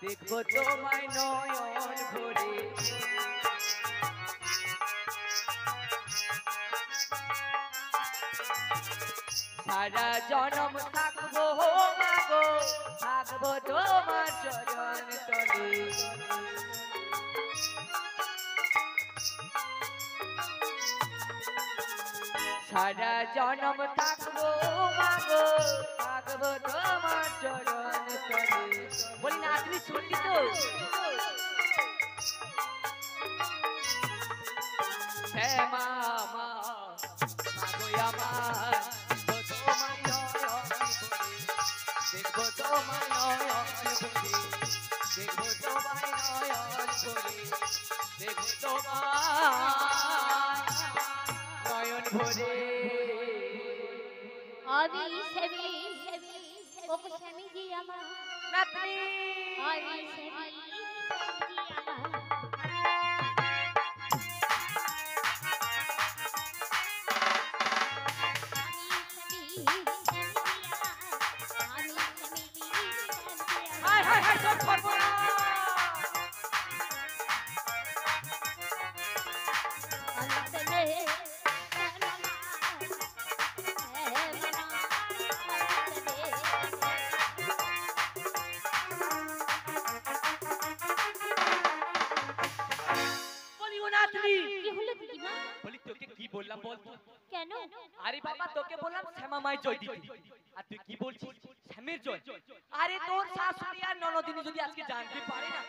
দেখবো তোমায় নয়ন ভরে সারা জনম থাকবো মাগো থাকবো তোমার চরণ তলে সারা জনম থাকবো মাগো থাকবো তোমার চরণ তলে বলি না তুমি শুনলি তো হ্যাঁ মামা মাগো আমার দেখবো তোমায় নয়ন ভরে দেখবো তোমায় নয়ন ভরে দেখবো তোমায় নয়ন ভরে আমি সেমি ওগো সেমি জি আমার নাতনি আমি সেমি জি আমার হাই হাই হাই সব করবো না বললাম বল কেন আরে বাবা তোকে বললাম শ্যামা মায়ের জয় দিতে আর তুই কি বলছিস শ্যামের জয় আরে তোর শাশুড়ি আর ননদিনী যদি আজকে জানতে পারে না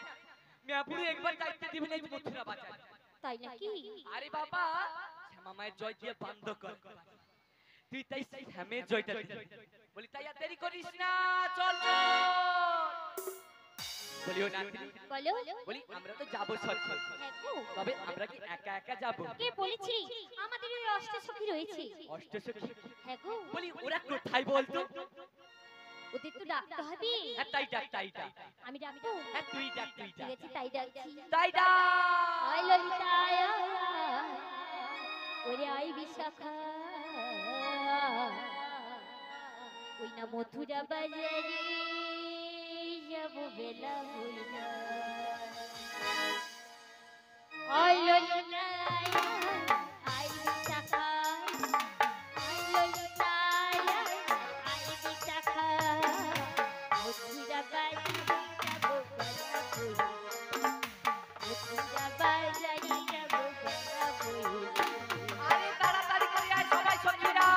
মিয়াপুরে একবার যাইতে দিবে না মথুরা বাজার তাই নাকি আরে বাবা শ্যামা মায়ের জয় দিয়ে বন্ধ কর তুই তাই শ্যামের জয়টা বলি তাই আর দেরি করিস না চল চল বলিও না বলো বলি আমরা তো যাবো সত্যি তবে আমরা কি একা একা যাবো কে বলেছি আমাদের ওই অষ্টসখী রয়েছে অষ্টসখী হ্যাঁ গো বলি ওরা কোথায় বলতো ওদের তো ডাকতে হবে হ্যাঁ তাই ডাক আমি ডাকবো হ্যাঁ তুই ডাক ঠিক আছে তাই ডাকছি তাই ডাক আই ললিতা ওরে আই বিশাখা ওই না মথুরা বাজারে যাবো বেলা হইলা আই ললিতা আই বিশাখা আই ললিতা আই বিশাখা মথুরা বাজারে যাবো বেলা হইলা মথুরা বাজারে যাবো বেলা হইলা আরে তাড়াতাড়ি করে আয় সবাই সখীরা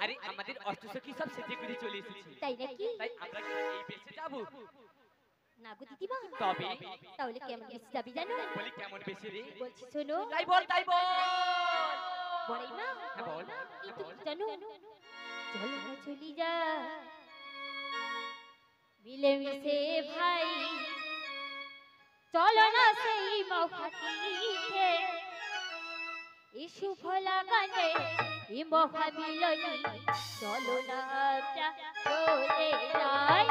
আরে আমাদের অষ্টসখী সব সেজে গুজে চলে এসেছে তাই নাকি তাই আমরা কি এই বেশে যাব না গো দিদিমা তবে তাহলে কেমন বেশি যাবি জানো বলি কেমন বেশে রে বলছি শোনো তাই বল বলাই মা হ্যাঁ বল কিন্তু জানো চলো না চলি যা মিলে মিশে ভাই চলো না সেই মহাতীতে এই শুভ লাগানে এই মহামিলনী চলো না চলে যাই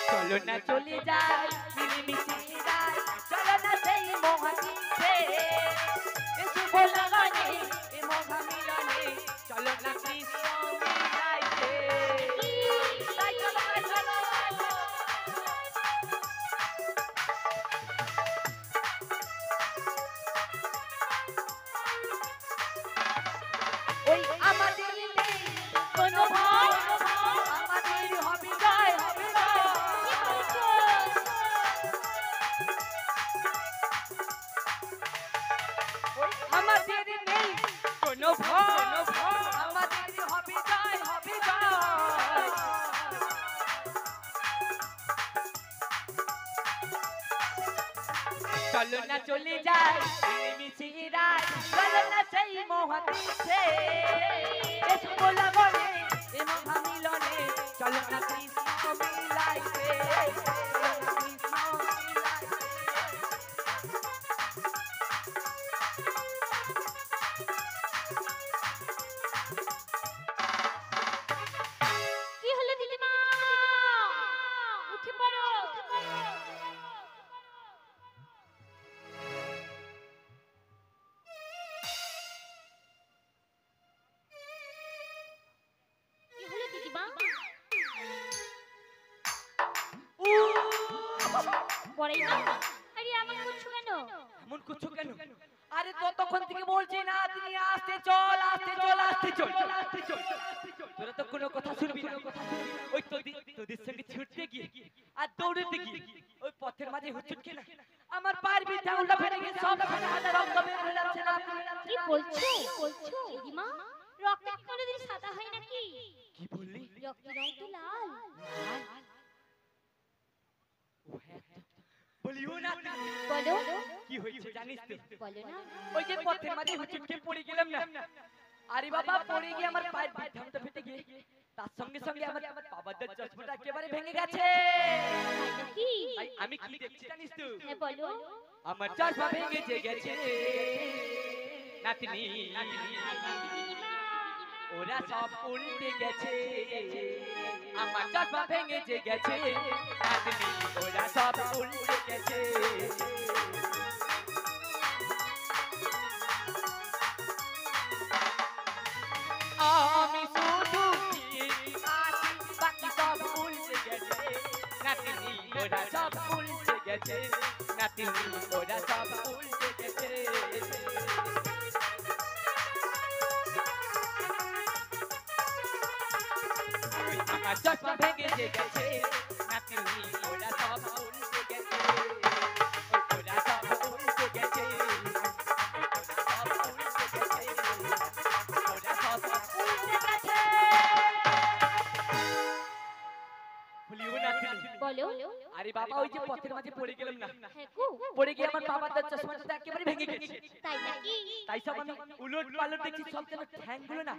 চলো না চলে যাই মিলেমিশে যাই চলো না সেই মহাতীতে কোনো ভয় আমাদের হবে জয় হবে জয় চলো না চলে যাই মিছিরাই চলো না সেই মহাতীর্থে এসো বলা বলে এ মহামিলনে চলো না কৃষ্ণ মিলাইতে কৃষ্ণ কি হলো দিদিমা উঠে পড়ো কি হলো দিদিমা পড়াই না আরে আমার করছো কেন এমন করছো কেন আরে ততক্ষণ থেকে বলছি না তুমি আসতে চল আসতে চল আসতে চল তোরা তো কোনো কথা শুনবি না ওই তোদের সঙ্গে ছুটতে গিয়ে আর দৌড়তে গিয়ে ওই পথের মাঝে হুচুট খেলা আমার পায়ের বিটা উল্টা ফেলে গিয়ে সব খানা হাতে রক্ত বের হয়ে যাচ্ছে না কি বলছো দিদিমা রক্ত কি কোনোদিন সাদা হয় নাকি কি বললি রক্তের রং তো লাল ও হ্যাঁ বলিও না বলো কি হয়েছে জানিস তো বলো না ওই যে পথের মাঝে হুচুট খেয়ে পড়ে গেলাম না আরে বাবা পড়ে গিয়ে আমার পায়ের বিটা ফেটে গিয়ে তার সঙ্গে সঙ্গে আমার বাবার চশমাটা একেবারে ভেঙে গেছে নাকি আমি কি দেখছি জানিস তো হ্যাঁ বলো আমার চশমা ভেঙে গেছে নাতনি ওরা সব উল্টে গেছে আমার চশমা ভেঙে গেছে নাতনি ওরা সব উল্টে গেছে আমি শুধু আছি বাকি সব উল্টে গেছে নাতনি ওরা সব উল্টে গেছে নাতনি ওরা সব উল্টে গেছে আমার চশমা ভেঙে গেছে নাতনি ওরা সব উল্টে গেছে ওরা সব উল্টে গেছে বলো আরে বাবা ওই যে পথের মাঝে পড়ে গেলাম না হ্যাঁ গো পড়ে গিয়ে আমার বাবার চশমাটা একেবারে ভেঙে গেছে তাই নাকি তাই সব আমি উলট পালট দেখছি সব যেন ঠ্যাংগুলো না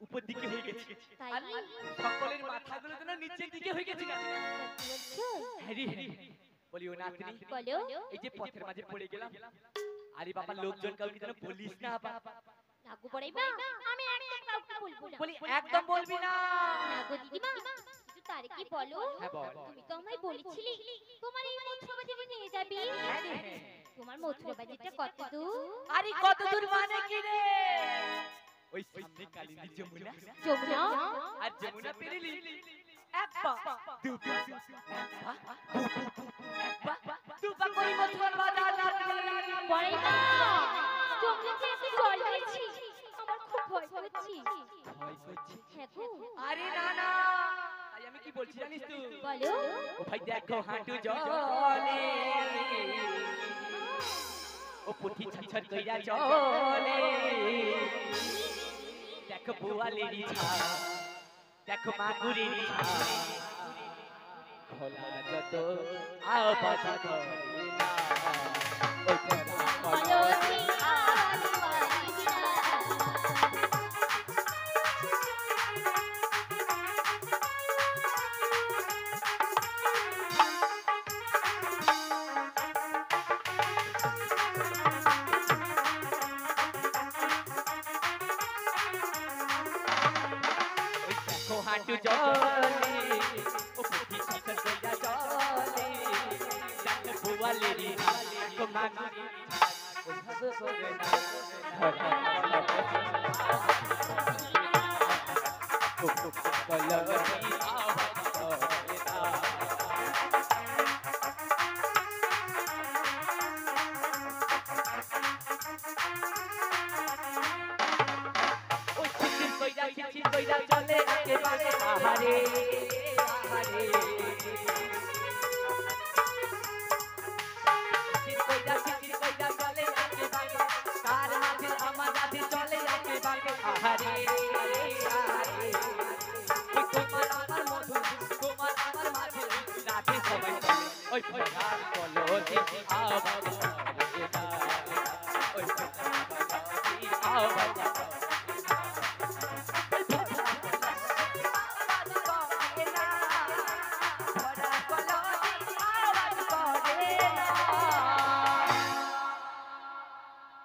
উপর দিকে হয়ে গেছে তাই আর সকলের মাথাগুলো যেন নিচের দিকে হয়ে গেছে বলছো হ্যারি বলিও নাতনি বলো এই যে পথের মাঝে পড়ে গেলাম আরে বাবা লোকজন কাউকে যেন বলিস না লাগু পড়াইবা আমি একদম কাউকে বলবো না বলি একদম বলবি না না গো দিদিমা কিন্তু তারে কি বলো হ্যাঁ বল তুমি তো আমায় বলেছিলে তোমার এই মথুরা বাজারে নিয়ে যাবি তোমার মথুরা বাজারটা কত দূর আরে কত দূর মানে কি রে ওই সামনে কালিন্দী যমুনা যমুনা আর যমুনা পেরিলি এক পা দু পা এক পা দু পা করে মথুরা বাজার নাতনি পড়াইবা যমুনাতে এসে জল পেয়েছি আমার খুব ভয় করছে ভয় করছে হ্যাঁ গো আরে না না তাই আমি কি বলছি জানিস তুই বলো ও ভাই দেখো হাঁটু জলে ও পুঁথি ছছর কইরা চলে দেখো বুয়ালের ছা দেখো মাগুরের ছা খোলা যত আওয়াজ করে না ওই বলো শ্রী আদিবাসী হাঁটু জলে ও পুঁথি ছছর কইরা চলে দেখো বুয়ালের ছা দেখো মাগুরের ছা ওভাবে করে না চলে একেবারে আহারে আহারে চির কইরা চলে একেবারে তার মাঝে আমার রাধে চলে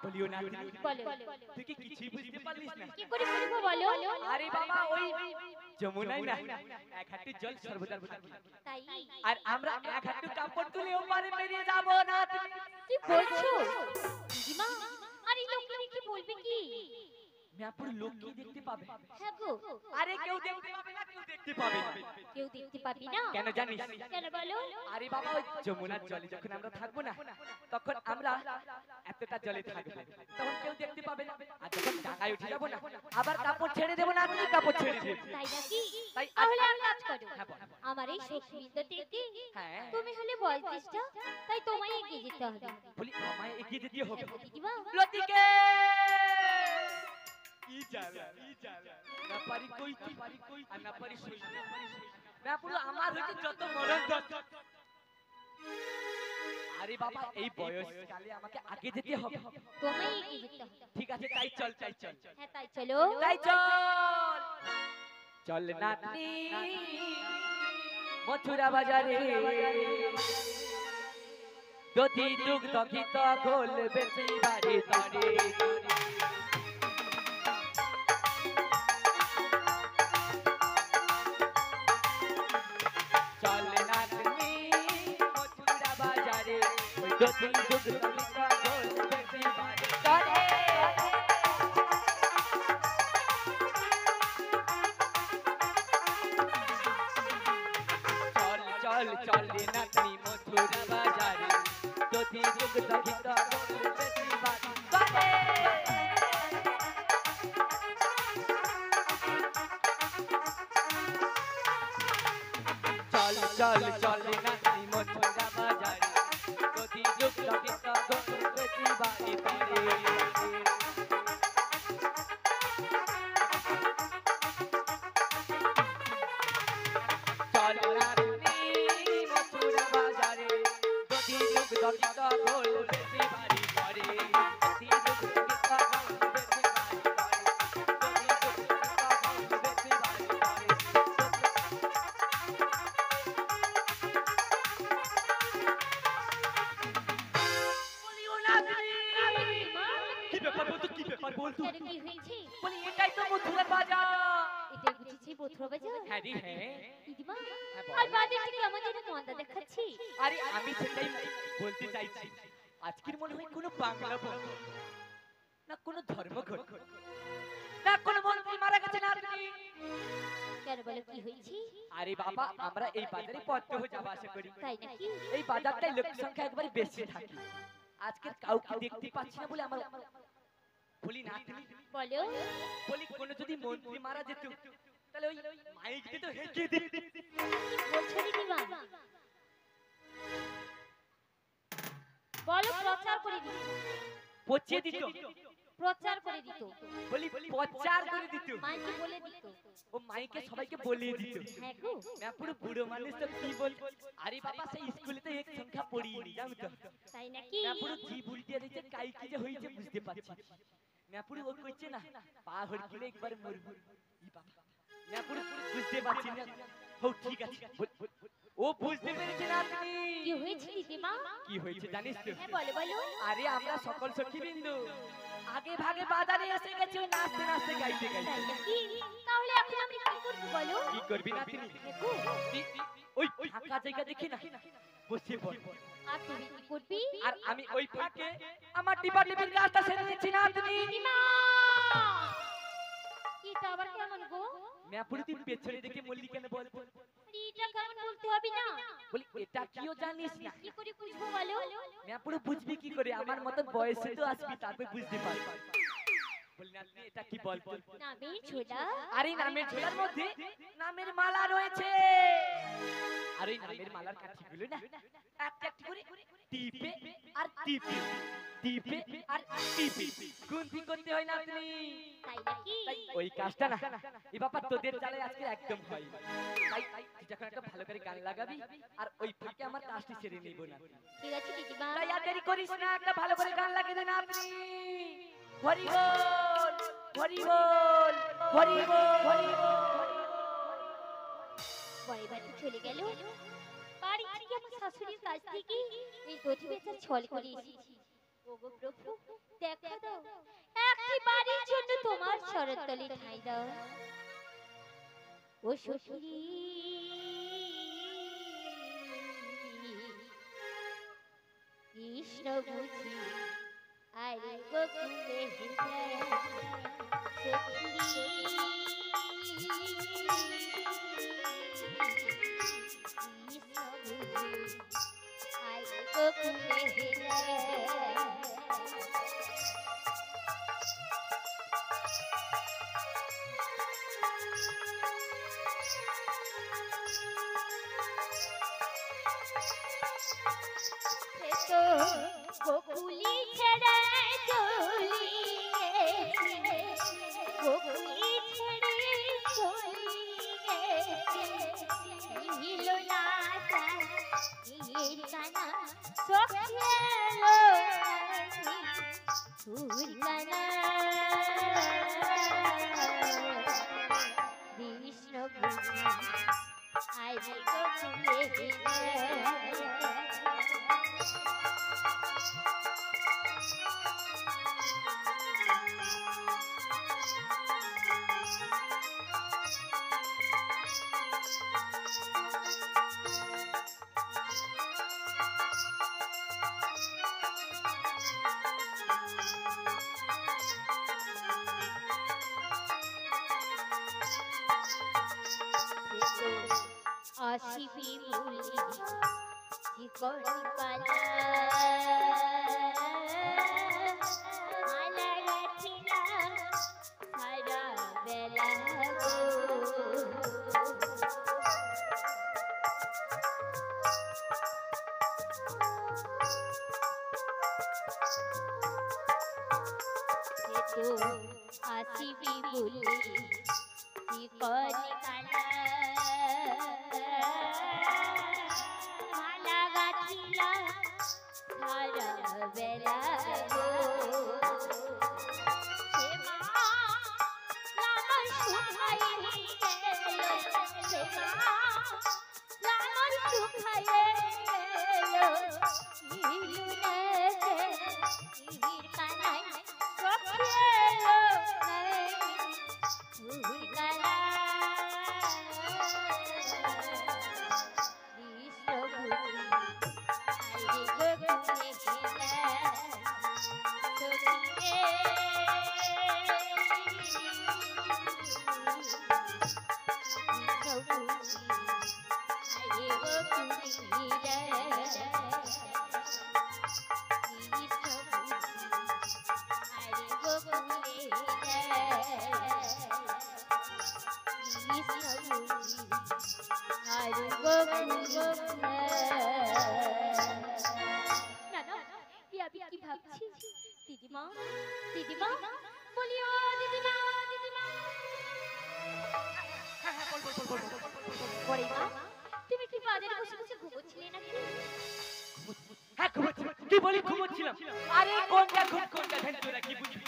বলিও না বলো তুই কি কিছুই বুঝতে পারলিস না কি করে বুঝবো বলো আরে বাবা ওই যমুনায় না এক হাঁটু জল সর্বদা থাকে তাই আর আমরা এক হাঁটু কাপড় তুলে ওপারে বেরিয়ে যাব না তুই বলছো দিদিমা আর এই লোকটা কি বলবে কি মিয়াপুর লোক কি দেখতে পাবে হ্যাঁ গো আরে কেউ দেখতে পাবে না কেউ দেখতে পাবে না কেউ দেখতে পাবি না কেন জানিস কেন বলো আরে বাবা ওই যমুনার জলে যখন আমরা থাকবো না তখন আমরা এতটা জলে থাকবো তখন কেউ দেখতে পাবে না আর যখন ডাঙায় উঠে যাবো না আবার কাপড় ছেড়ে দেবো না তুমি কাপড় ছেড়ে দেবো তাই নাকি তাই তাহলে এক কাজ করো হ্যাঁ, বল। আমার এই শক্তিবিদ্যা দেখে হ্যাঁ তুমি হলে বয়সটা তাই তোমায় এগিয়ে যেতে হবে বলি আমায় এগিয়ে যেতে হবে দিদিমা লতিকে কি জ্বালা না পারি কই আর না পারি সই না পুরো আমার হইতে যত মরণ আরে বাবা এই বয়স কালে আমাকে আগে যেতে হবে তোমায় এগিয়ে যেতে হবে ঠিক আছে তাই চল হ্যাঁ তাই চলো তাই চল চল নাতনি মথুরা বাজারে দধি দুগ্ধ ঘিত গোল বেশি বাড়ি তরে চল নাতনি মথুরা বাজারে দধি দুগ্ধ ঘিত গোল বেশি বাড়ি তরে চল রে নাতনি মথুরা বাজারে দধি দুগ্ধ ঘিত গোল বেশি বাড়ি তরে চল রে নাতনি মথুরা বাজারে দধি দুগ্ধ ঘিত গোল বেশি বাড়ি তরে চল নাতনি মথুরা বাজারে দধি দুগ্ধ ঘিত গোল বেশি বাড়ি তরে দধি দুগ্ধ ঘিত গোল বেশি বাড়ি তরে দধি দুগ্ধ ঘিত গোল বেশি বাড়ি তরে বলিও নাতনি কি ব্যাপার বল তো কেন কি হয়েছে বলি এটাই তো মথুরা বাজার এটাই বুঝেছি মথুরা বাজার হ্যাঁ রে হ্যাঁ দিদিমা হ্যাঁ, বল। আর বাজারটা কেমন যেন মন্দা দেখাচ্ছি আরে আমি সেটাই বলতে চাইছি আজকের মনে হয় কোনো বাংলা বল না কোনো ধর্মঘট না কোনো মন্ত্রী মারা গেছে না আপনি কেন বলো কি হয়েছে আরে বাবা আমরা এই বাজারে পথ হয়ে যাওয়া আসা করি তাই নাকি এই বাজারটাই লোক সংখ্যা একবারে বেশি থাকে আজকের কাউকে দেখতে পাচ্ছি না বলে আমার বলি না বলো বলি কোনো যদি মন্ত্রী মারা যেত তাহলে ওই মাইক দিয়ে তো হেঁকে দিত কি বলছো দিদিমা বলো প্রচার করে দিত পচিয়ে দিত প্রচার করে দিত বলি প্রচার করে দিত মাইকে বলে দিত ও মাইকে সবাইকে বলিয়ে দিত হ্যাঁ গো না পুরো বুড়ো মানুষ তো কি বল আরে বাবা সেই স্কুলে তো এক সংখ্যা পড়িনি জানো তো তাই নাকি না পুরো জি বুলটিয়া দিতে কাই কি যে হইছে বুঝতে পারছি না পুরো ও কইছে না পা হড়কিলে একবার মরবো ই বাবা না পুরো বুঝতে পারছি না হো ঠিক আছে ও বুঝতে পেরেছে না আপনি কি হয়েছে দিদিমা কি হয়েছে জানিস তো হ্যাঁ বলো বলো আরে আমরা সকল সখী বিন্দু আগে ভাগে বাজারে এসে গেছি ওই নাচতে নাচতে গাইতে তাই গাইতে নাকি তাহলে এখন আমি কি করব বলো কি করবি না তুমি দেখো ওই ফাঁকা জায়গা দেখি না বসে পড় আর তুমি কি করবি আর আমি ওই ফাঁকে আমার ডিপার্টমেন্টের কাজটা সেরে নিচ্ছি না তুমি দিদিমা এটা আবার কেমন গো মিয়াপুরি তুই পেছনে দেখে মল্লি কেন বল এটা কেমন বলতে হবে না বলি এটা কিও জানিস না কি করে বুঝবো বলো মিয়াপুরি বুঝবি কি করে আমার মত বয়সে তো আসবি তারপর বুঝতে পারবি বলি না তুই এটা কি বল নামের ছোলা আরে নামের ঝোলার মধ্যে নামের মালা রয়েছে আর ওই নামের মালার কাঠিগুলো না একটা একটা করে টিপে আর টিপে টিপে আর টিপে গুনতি করতে হয় না আপনি তাই নাকি তাই ওই কাজটা না এই ব্যাপার তোদের চালে আজকে একদম হয় তাই তুই যখন একটা ভালো করে গান লাগাবি আর ওই ফাঁকে আমার কাজটি সেরে নেব না ঠিক আছে দিদিমা তাই আর দেরি করিস না একটা ভালো করে গান লাগিয়ে দেন আপনি হরি বল হরি বল হরি বল হরি বল পরে বাড়ি চলে গেল বাড়ি থেকে আমার শাশুড়ির কাছ থেকে এই দধি বেচার ছল করে এসেছি ওগো প্রভু দেখো দাও একটি বাড়ির জন্য তোমার শরৎতলি ঠাঁই দাও ও সখী কৃষ্ণ বুঝি আরে গোকুলে গোকুলি ছেড়ে চলি গোকুলি ছেড়ে চলি হিল না কানা সখেলো সুর কানা কৃষ্ণ বুঝি আরে গোকুলে আসিবি বলি চিকন পালা মালা গাছিলা সারা বেলা গো আসিবি বলি চিকন পালা বেলা গো সুখাই গেল সুখাই দিদিমা দিদিমা বলিও দিদিমা দিদিমা বড়িমা তুমি কি বাজারে বসে বসে ঘুমোচ্ছিলে নাকি হ্যাঁ ঘুমোচ্ছিলাম কি বলি ঘুমোচ্ছিলাম আরে কোনটা ঘুম কোনটা ধ্যান তোরা কি বুঝবি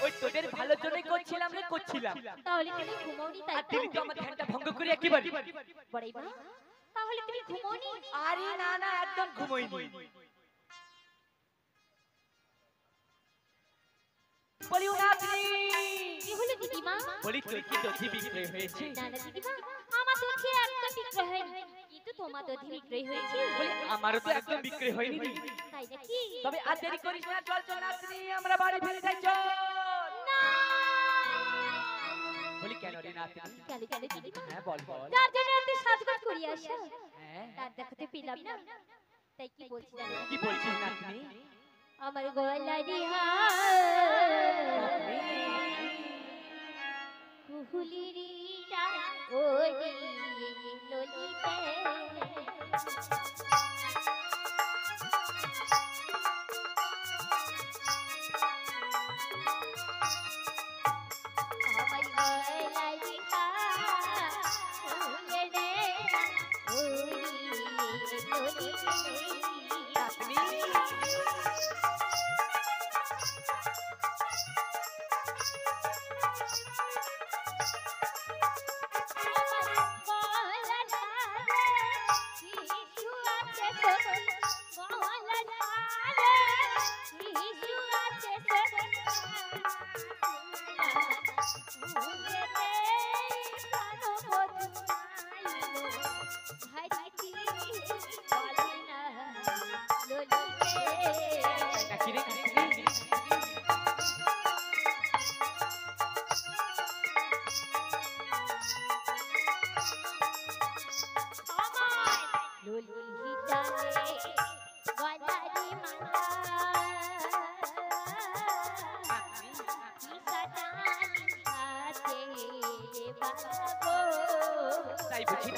ওই তোদের ভালোর জন্যই করছিলাম রে করছিলাম তাহলে তুমি ঘুমাওনি তাই আর তুই তো আমার ধ্যানটা ভঙ্গ করে একেবারে বড়িমা তাহলে তুমি ঘুমাওনি আরে না না একদম ঘুমোইনি বলিও না আপনি কি হলো দিদিমা বলি তুই কি দধি বিক্রয় হয়েছে না না দিদিমা আমার দধি একদম বিক্রয় হয়নি কিন্তু তোমার দধি বিক্রয় হয়েছে বলি আমারও তো একদম বিক্রয় হয়নি তাই নাকি তবে আর দেরি করিস না চল চল আপনি আমরা বাড়ি ফিরে যাই চল না বলি কেন রে না কেন কেন দিদিমা হ্যাঁ বল বল তার জন্য এত সাজগোজ করি আসা হ্যাঁ তার দেখাতে পেলাম না তাই কি বলছি জানো কি বলছিস না আপনি আমার গলা রিহা কুহুলিরিরা ওরে ললিতে আমার গলা রিহা ওরে ললিতে আপনি গলা তাই বুঝি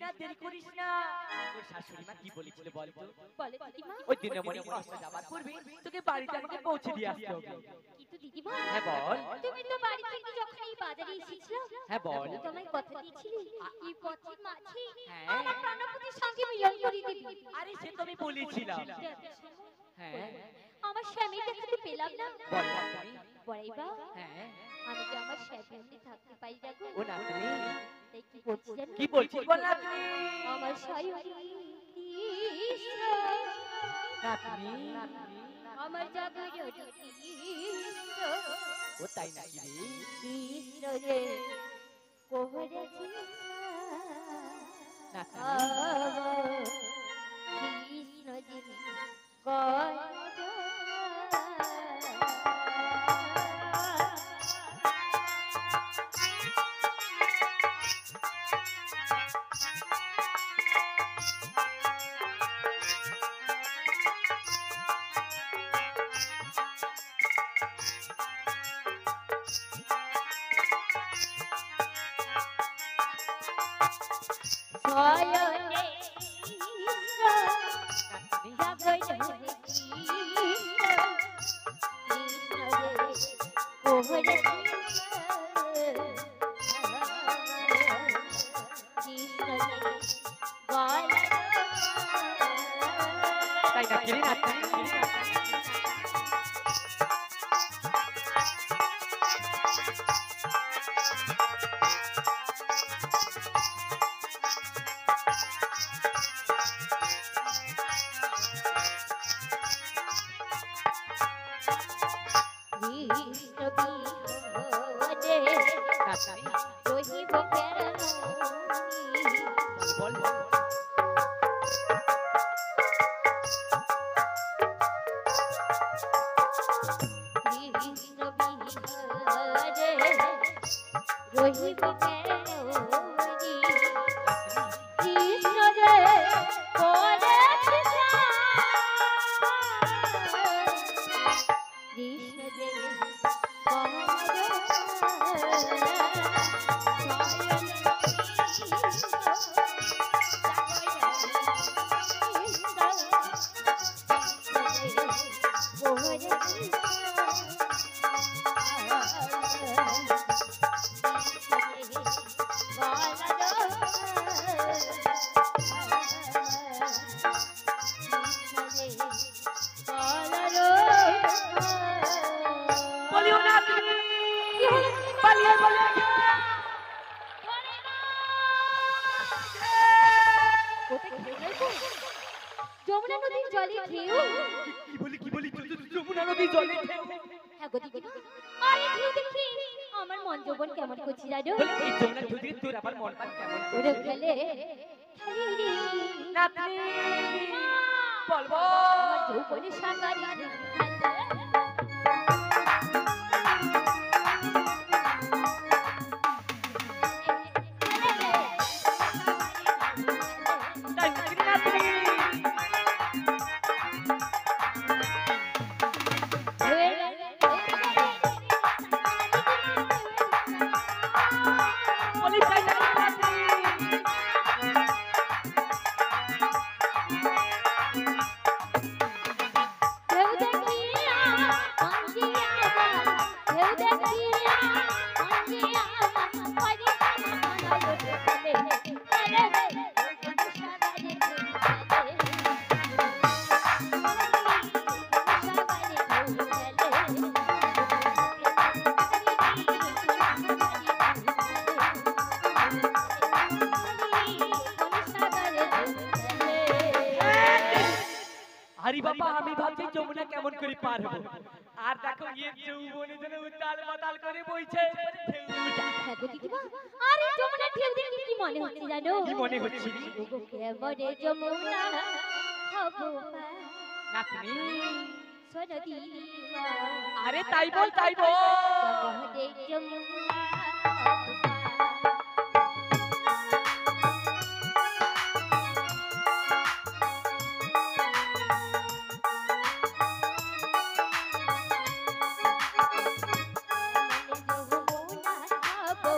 না দেরি করিস না তোর শাশুড়ি মা কি বলেছিল বল তো বলে দিদিমা ওই দিনমণি কষ্ট যাবার পূর্বে তোকে বাড়িতে আমাকে পৌঁছে দিয়ে আসতে হবে কিন্তু দিদিমা হ্যাঁ বল তুমি তো বাড়ি থেকে যখন এই বাজারে এসেছিলে হ্যাঁ বল তোমায় কথা দিয়েছিলে এই পথের মাঝে হ্যাঁ। আমার প্রাণপতির সঙ্গে মিলন করে দিবি আরে সে তো আমি বলেছিলাম হ্যাঁ আমার স্বামীর দেখাতে পেলাম না বল তুমি বড়াইবা হ্যাঁ আমি তো আমার স্বামী থাকতে পারি না গো ও না তুমি তাই কি বলছি জানো? কি বলছিস বল না তুমি আমার স্বামী কৃষ্ণ না তুমি আমার জাগরণ কৃষ্ণ ও তাই নাকি রে কৃষ্ণ রে কোহরেছি না কৃষ্ণ জি কর শয়নে কৃষ্ণ জাগরণ কৃষ্ণ কৃষ্ণ রে কোহরে কৃষ্ণ রে গলা তাই নাকি রে না তুমি বল বল রহিব কৃষ্ণ রে করেছি কৃষ্ণ রে বলিও না তুমি পালিয়ে বলে যমুনা নদীর জলে ঢেউ কি বলি যমুনা নদী জলে ঢেউ হ্যাঁ গো দিদিমা আরে ঢেউ দেখি আমার মন যৌবন কেমন করছি জানো বলে এই যমুনা নদী তোর আবার মন প্রাণ কেমন ওরে খেলে খেলে না তুমি বল বল আমার যৌবনের সাকারি তাই নাকি রে না তুমি বলি তাই না আরে বাবা আমি ভাবছি যমুনা কেমন করে পার হবো আর দেখো এই যৌবনে যেন উতাল পাতাল করে বইছে আরে যমুনা ঢেউ দেখে কি মনে হচ্ছে জানো কি মনে হচ্ছে কেমনে যমুনা হবো নাতনি শোনো দিবা আরে তাই বল কেমনে যমুনা হবো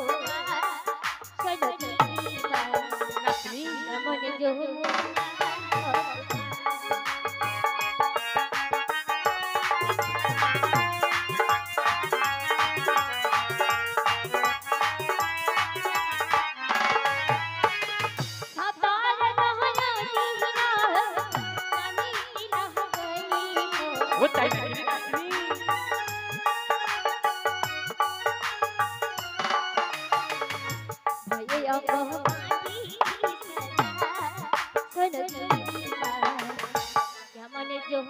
वो ताई नातनी नातनी भैया मोहब्बती सुनो दीवा क्या मने जो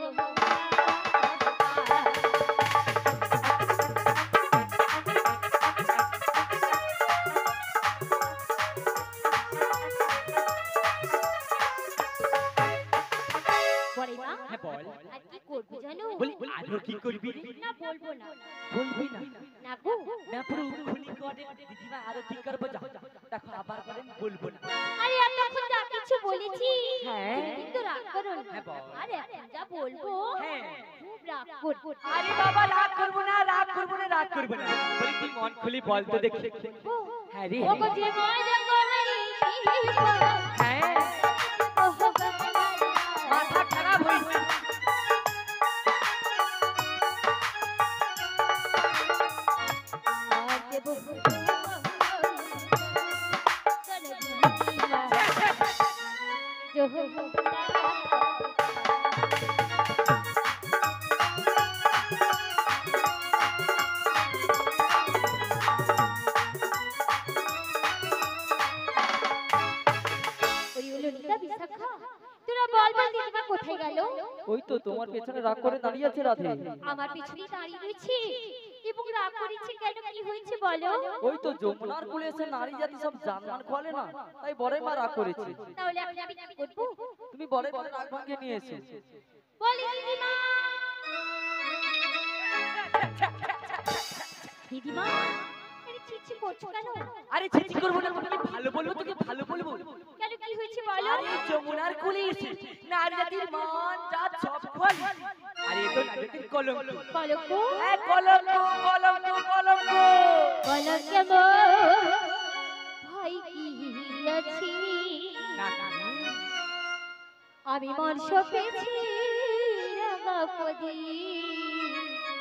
হ্যাঁ বল আর কি করবি জানো বলি আরো কি করবি না বলবো না বলবি না না গো না পুরো খুনি করে দিদিমা আরো কি করব যাও দেখো আবার বলেন বলবো না আরে এতক্ষণ যা কিছু বলেছি হ্যাঁ। তুমি কিন্তু রাগ করো না হ্যাঁ, বল। আরে এখন যা বলবো হ্যাঁ। খুব রাগ করবো আরে বাবা রাগ করব না বলি তুই মন খুলি বল তো দেখি হ্যাঁ রে ওগো যে মজা করি হ্যাঁ মাথা খারাপ হইছে কোথায় গেল ওই তো তোমার পেছনে রাগ করে দাঁড়িয়ে আছে রাধে আমার পিছনে দাঁড়িয়ে রয়েছে এবং রাগ করেছে কেন কি হয়েছে বলো ওই তো যমুনার কুলে এসে নারী জাতি সব জানমান খোলে না তাই বড় মা রাগ করেছে তাহলে এখন আমি কি করব তুমি বড় বড় রাগ ভাঙিয়ে নিয়ে এসো বলি দিদিমা দিদিমা আরে চিচি করছো কেন আরে ছিচি করব না তোকে ভালো বলবো কেন কি হয়েছে বলো আরে যমুনার কুলে এসে নারী জাতির মান জাত সব খোলে আরে এ তো নারী জাতির কলঙ্ক কলঙ্ক হ্যাঁ কলঙ্ক কলঙ্ক ভাই কি আছি না আমি মর্ষ পেছি রাগাপদি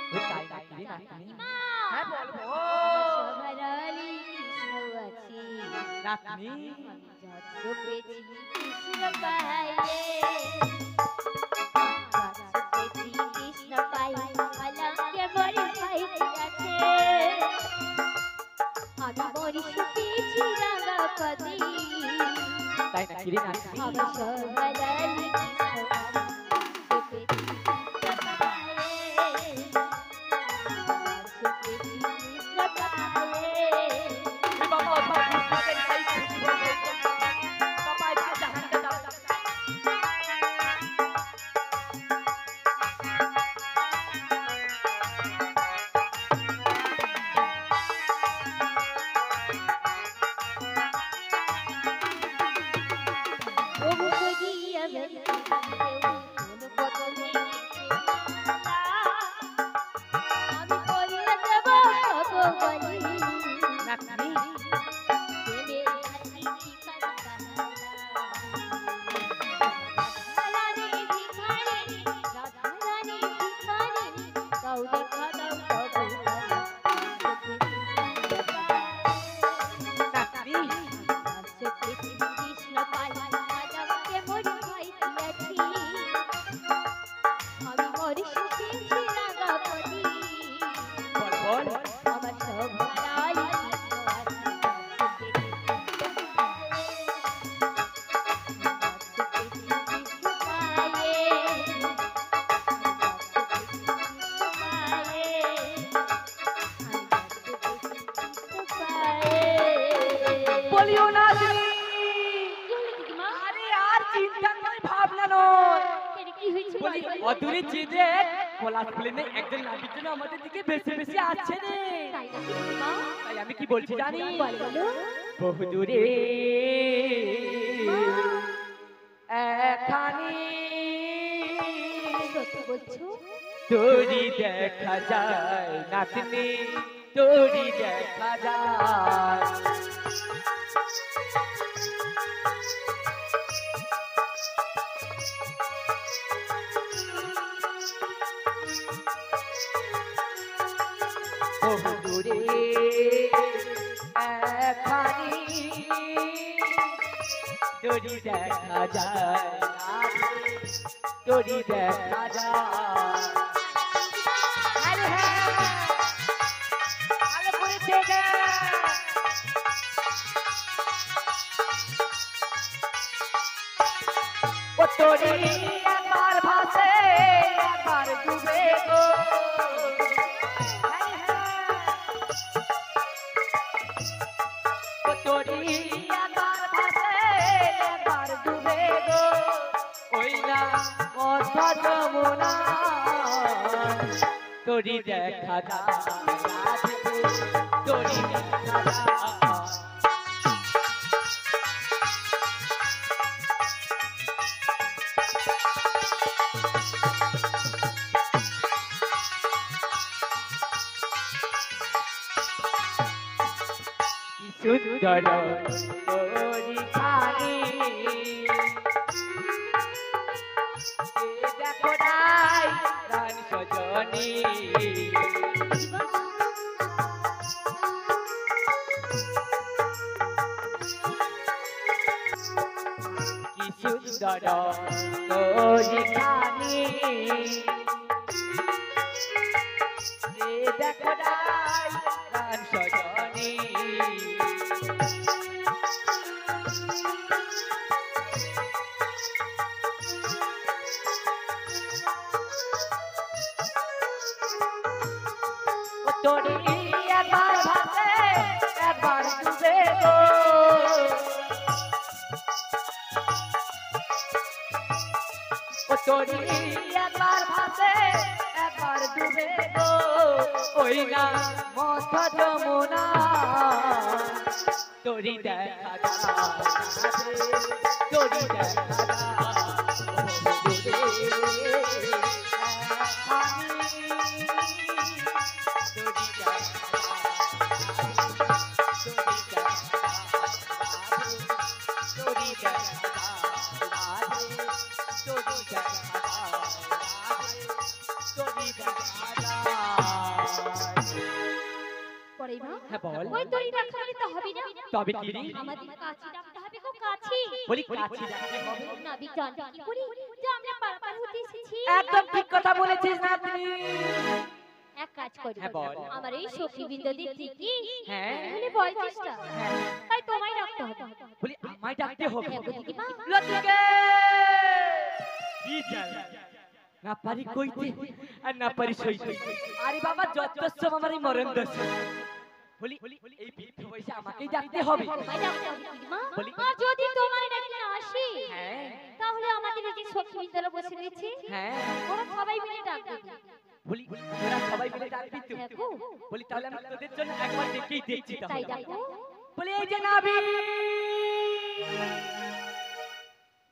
ও তাই নাতনি হ্যাঁ বলবো সভারালি কৃষ্ণ আছি নাতনি যত পেছি কৃষ্ণ পাইলে কৃষ্ণ পাই কলঙ্কে বড় পাই আছে আমি মর্ষ পেছি রাগাপদি তাই নাকি নাতনি আমি সভারালি বাবা আমাদের তাই খুশি হয়ে বাবা আজকে জাহান্নামে দাও নাতনি বলিও না তুমি। কি হলো দিদিমা? আরে আর চিন্তা নয়, ভাবনা নয়। কেন কি হয়েছে বলি বলো? অদূরে চেয়ে পলাশ প্লেনে একজন নাবিক যেন আমাদের দিকে বেশি বেশি আসছে রে। তাই নাকি দিদিমা? তাই আমি কি বলছি জানি? বলো বলো। বহু দূরে এখানে সত্যি বলছো? তোরি দেখা যায় নাতনি, তোরি দেখা যায়। বহু দূরে এখানে তোরি দেখা যায় নাতনি, তোরি দেখা যায়। আরে হ্যাঁ, ভালো করে দেখে। ও তোরি একবার ভাসে একবার ডুবে গো। আরে হ্যাঁ, ও তোরি একবার ভাসে একবার ডুবে গো। ওই না কথা যমুনা তোরি দেখা যায়, তোরি দেখা যায়। কি সুন্দর তোরি খানি, দেখো নাই প্রাণ সজনী। কি সুন্দর তোরি খানি, দেখো নাই প্রাণ সজনী। তোরি একবার ভাসে একবার ডুবে গো। ও তোরি একবার ভাসে একবার ডুবে গো। ওই না মথা যমুনা তোরি দেখা যায়, তোরি দেখা যায়। পরে মা, হ্যাঁ বল। ওই তোরই ডাকতে গেলে তো হবে না। তবে কি রে? আমাদের কাছে ডাকতে হবে গো, কাছে। বলি কাছি ডাকতে হবে। নাবিক জানবে কি করে যে আমরা পারাপার হতে এসেছি? একদম ঠিক কথা বলেছিস না তুই। এক কাজ করি, হ্যাঁ বল। আমার এই সখী বিন্দুদের থেকে হ্যাঁ। তাহলে বয়সটা হ্যাঁ। তাই তোমায় ডাকতে হবে। বলি আমায় ডাকতে হবে। হ্যাঁ গো দিদিমা। লতিকে কি জ্বালা, না পারি কইতে আর না পারি সইতে। আরে বাবা যতসব আমার এই মরণ দোষ। বলি এই বৃদ্ধ বয়সে আমাকেই ডাকতে হবে। তোমায় ডাকতে হবে দিদিমা। বলি। আর যদি তোমার ডাকে না আসে হ্যাঁ তাহলে আমাদের এই যে সখী বিন্দুরা বসে রয়েছে হ্যাঁ। ওরা সবাই মিলে ডাকবে। বলি তোরা সবাই মিলে ডাকবি তো? হ্যাঁ গো। বলি তাহলে আমি তোদের জন্য একবার দেখেই দেখছি তাই তাহলে। ডাকো। বলি এই যে নাবি,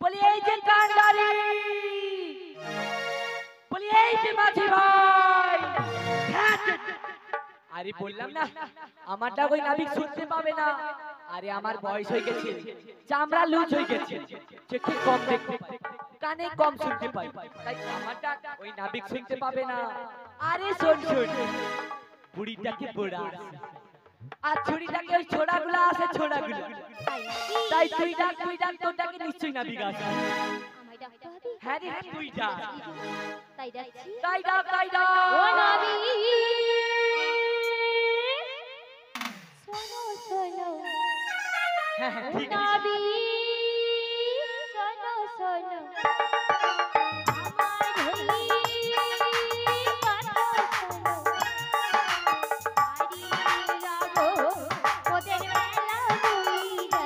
বলি এই যে কান্ডারি, বলি এই যে মাঝি ভাই। আরে বললাম না আমারটা ওই নাবিক শুনতে পাবে না। আরে আমার বয়স হয়ে গেছে, চামড়া লুজ হয়ে গেছে, চোখে কম দেখতে পাই, কানে কম শুনতে পাই, তাই আমারটা ওই নাবিক শুনতে পাবে না। আরে শোন শোন, বুড়িটাকে পোড়া আর ছুরিটাকে ওই ছোড়াগুলো আছে ছোড়াগুলো। তাই নাকি? তাই তুই ডাক তোরটাকে নিশ্চয়ই নাবিক আছে। আমায় ডাকতে হবে। হ্যাঁ রে হ্যাঁ তুই ডাক, তাই ডাকছি। তাই ডাক তাই ডাক। ও নাবি শোনো শোনো, হ্যাঁ হ্যাঁ ঠিক আছে। নাবি শোনো শোনো, আমার হয়ে কথা শোনো। হারিয়ে যাবো ওদের মেলা বুইরা,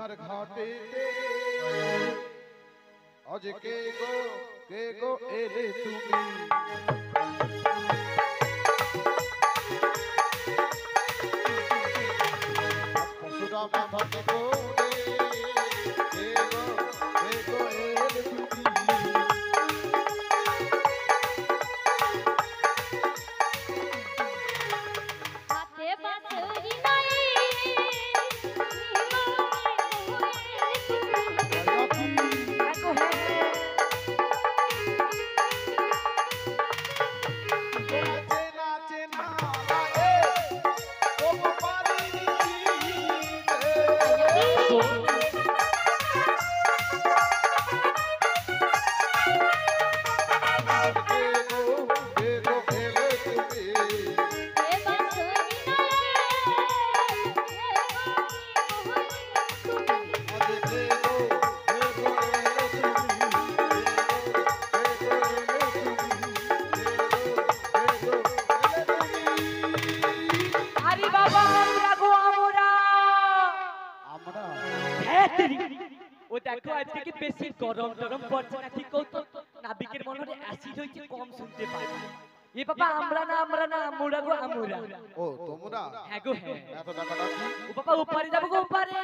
তোমার ঘাটেতে আজ কে গো এলে তুমি পশুরাম ঘাটে গো কে গো এলে তুমি হাতে বাঁশরি নাই দেখো হ্যাঁ চেনা চেনা লাগে ও পারিনি কে গো এলে তুমি এ বাঁশরি নাই আজ কে গো এলে তুমি আরে বাবা আমরা গো আমরা আমরা হ্যাঁ তেরি ও দেখো আজকে কি বেশি গরম গরম পড়ছে না ঠিক কত নাবিকের মনে অ্যাসিড হইছে কম শুনতে পাই এ বাবা আমরা না আমরা গো আমরা ও তোমরা হ্যাঁ গো হ্যাঁ এত টাকাটা কি ও বাবা উপরে যাবো গো উপরে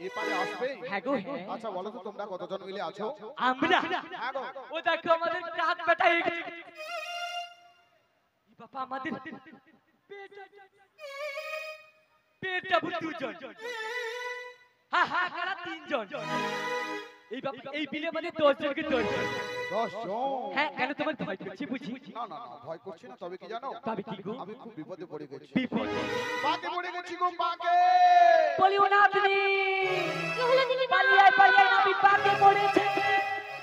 এপারে আসবে হ্যাঁ গো হ্যাঁ আচ্ছা বলো তো তোমরা কতজন মিলে আছো আমরা হ্যাঁ গো ও দেখো আমাদের কাক বেটা এই বাবা আমাদের পেটটা ভর্তি দুজন হ্যাঁ হ্যাঁ কারা তিনজন এই বাবা এই বিলে মানে 10 জনকে 10 জন 10 জন হ্যাঁ কেন তোমার ভয় করছে বুঝি না ভয় করছি না তবে কি জানো তবে কি গো আমি খুব বিপদে পড়ে গেছি বিপদ পাকে পড়ে গেছি গো পাকে বলিও না তুমি কি হলো দিদি পালিয়ে নাবিক পাকে পড়েছে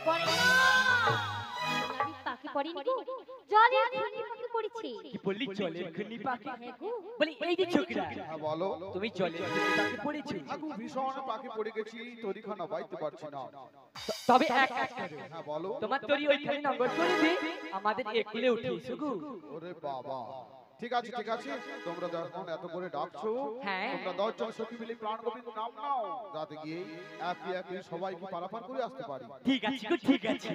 পড়ে নাবি পাকে পড়েনি গো জলে খুনি পাকে পড়েছে কি বললি চলে খুনি পাকে হ্যাঁ গো বলি এই যে ছোকরা হ্যাঁ বলো তুমি চলে খুনি পাকে পড়েছো আগু ভীষণ পাকে পড়ে গেছি তরিখানা বাইতে পারছি না তবে এক কাজ করো হ্যাঁ বলো তোমার তরি ওইখানে নম্বর করে দে আমাদের একুলে উঠে এসো গো ওরে বাবা ঠিক আছে তোমরা যখন এত করে ডাকছো হ্যাঁ। তোমরা 10 জন সখী মিলে প্রাণ গোবিন্দ নাম নাও যাতে গিয়ে একে সবাইকে পারাপার করে আসতে পারি ঠিক আছে গো ঠিক আছে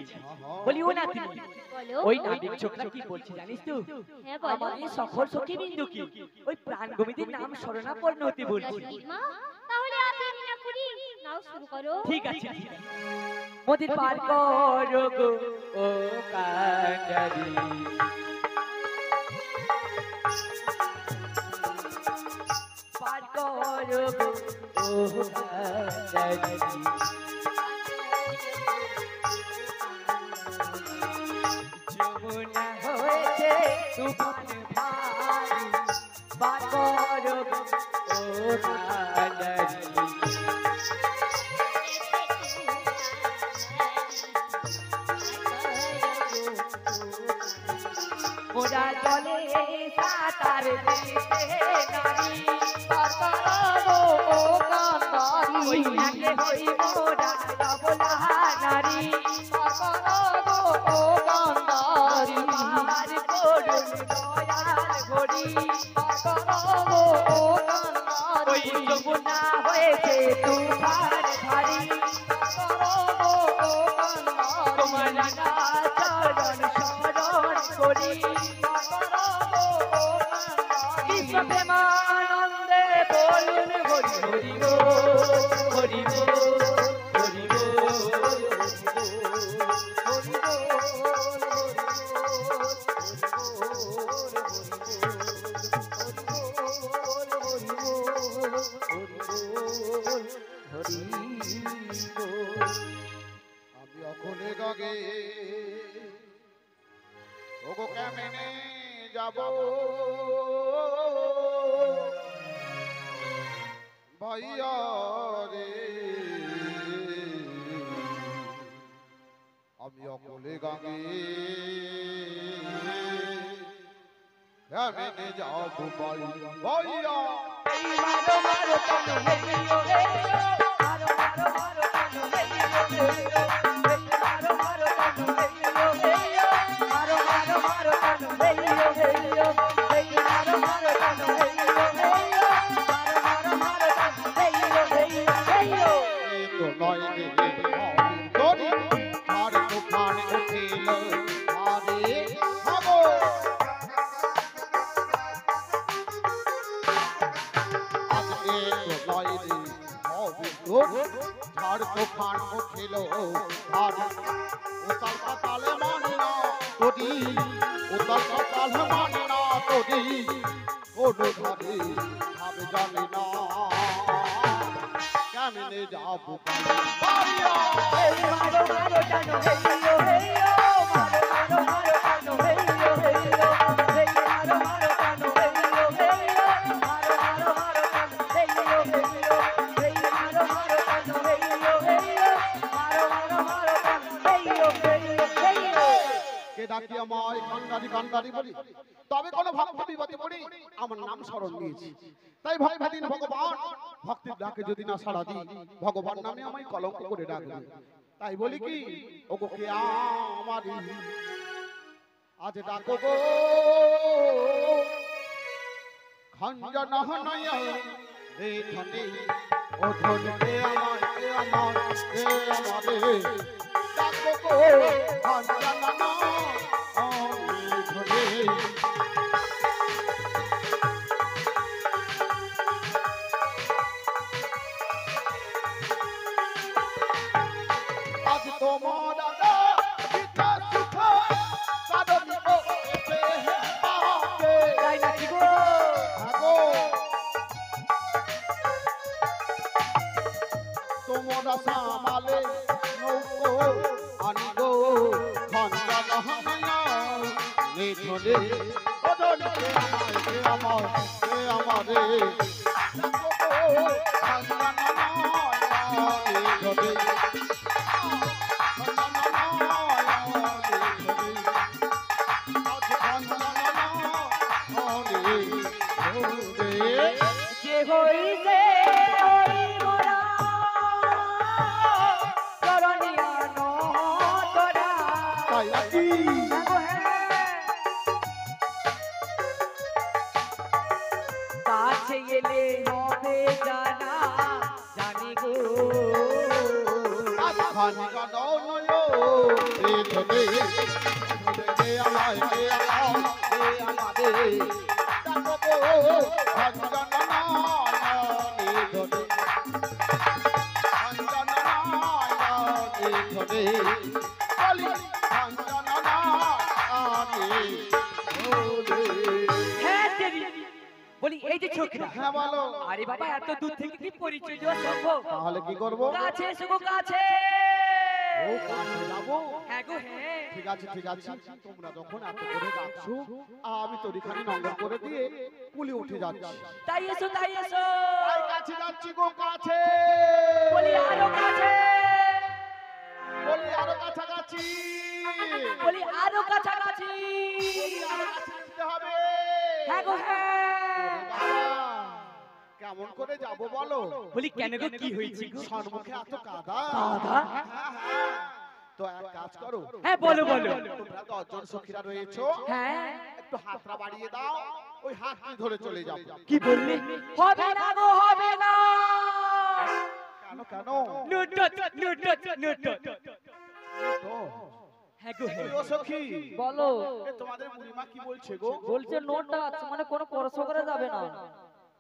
বলি ও না তুমি বলো ওই নাবিক ছোকরা কি বলছে জানিস তো হ্যাঁ বলো আমাদের সকল সখী বিন্দু কি ওই প্রাণ গোবিন্দের নাম শরণাপন্ন হতে বলছে মা তাহলে আগে না করি নাও শুরু করো ঠিক আছে মোদের পার করো গো ও কান্ডারি পার করো গো ও কান্ডারি যমুনা হয়েছে তুফান ভারী পার করো গো ও কান্ডারি মোরা জলে সাঁতার দিতে নারী পারবো ও কান্ডারি ওই একে হই মোরা রবলা নারী পারবো ও কান্ডারি পার করুন দয়াল ঘড়ি পারবো ও কান্ডারি ওই যমুনা হয়েছে তুফান ভারী পারবো ও কান্ডারি তোমার না চরণ শরণ করি বিশ্ব প্রেমানন্দে বলুন হরি হরি গো হরি গো হরি গো আমি অখনে গাগে ওগো কেমনে যাব ভাইয়া রে আমি অকলে গাগে কেমনে যাব ভাইয়া এই মারো মারো তনু হেইও হেইও মারো মারো মারো তনু হেইও হেইও এই মারো মারো তনু হেইও হেইও মারো মারো মারো তনু হেইও হেইও এই মারো মারো তনু হেইও হেইও মারো মারো মারো তনু হেইও হেইও হেইও বাইরে হবে তোর ঝড় তুফান উঠিল আর উতাল পাতালে মানে না তোরি উতাল পাতালে মানে না তোরি কোনো ঘরে ভাবে জানি না কেমনে যাবো বাড়িয়া এই মারো মারো টানো হেইও হেইও মারো মারো মারো টানো হেইও হেইও এই মারো মারো টানো হেইও হেইও মারো মারো মারো টানো হেইও হেইও এই মারো মারো টানো হেইও হেইও মারো মারো মারো টানো হেইও হেইও হেইও কে ডাকি আমায় কান্দারি কান্দারি বলি তবে কোন ভক্ত বিপদে পড়ি আমার নাম স্মরণ নিয়েছি তাই ভয় ভাদিন ভগবান ভক্তির ডাকে যদি না সাড়া দিই ভগবান নামে আমায় কলঙ্ক করে ডাকবে তাই বলি কি ওগো কে আমারি আজ ডাকো গো খঞ্জন হনয়া রে ধনে ও ধনে কে আমায় কে আমারে ডাকো গো খঞ্জন না ও ধনে আজ তোমার দাদা পিতা সুখ কারণি ও এতে পাবে তাই নাকি গো আগো তোমরা সামালে নৌকো আনি গো খন্দা নহনা নেথলে ওদলে আমারে ডাকো গো খন্দা নহনা নেথলে যে হইছে ওই মোরা করণীয় নতরা কাছে এলে হবে জানা জানি গো হ্যাঁ দেরি বলি এই যে ছোকরা হ্যাঁ বলো আরে বাবা এত দূর থেকে কি পরিচয় দেওয়া সম্ভব তাহলে কি করবো কাছে এসো গো কাছে ও কাছে যাবো হ্যাঁ গো হ্যাঁ ঠিক আছে তোমরা যখন এত করে ডাকছো আমি তরিখানি নঙ্গর করে দিয়ে পুলি উঠে যাচ্ছি তাই এসো তাই কাছে যাচ্ছি গো কাছে বলি আরো কাছে বলি আরো কাছাকাছি বলি আরো কাছাকাছি বলি আরো কাছে যেতে হবে হ্যাঁ গো হ্যাঁ ওরে বাবা, কেমন করে যাব বলো বলি কেন গো কি হয়েছে গো সম্মুখে এত কাদা কাদা? হ্যাঁ। তো এক কাজ করো হ্যাঁ বলো বলো তোমরা 10 জন সখীরা রয়েছো হ্যাঁ একটু হাতটা বাড়িয়ে দাও ওই হাতটি ধরে চলে যাও কি বললি হবে না গো হবে না কেন নুট হ্যাঁ গো হ্যাঁ ও সখী বলো এ তোমাদের বুড়িমা কি বলছে গো বলছে নোটটা আছে মানে কোনো খরচ করে যাবে না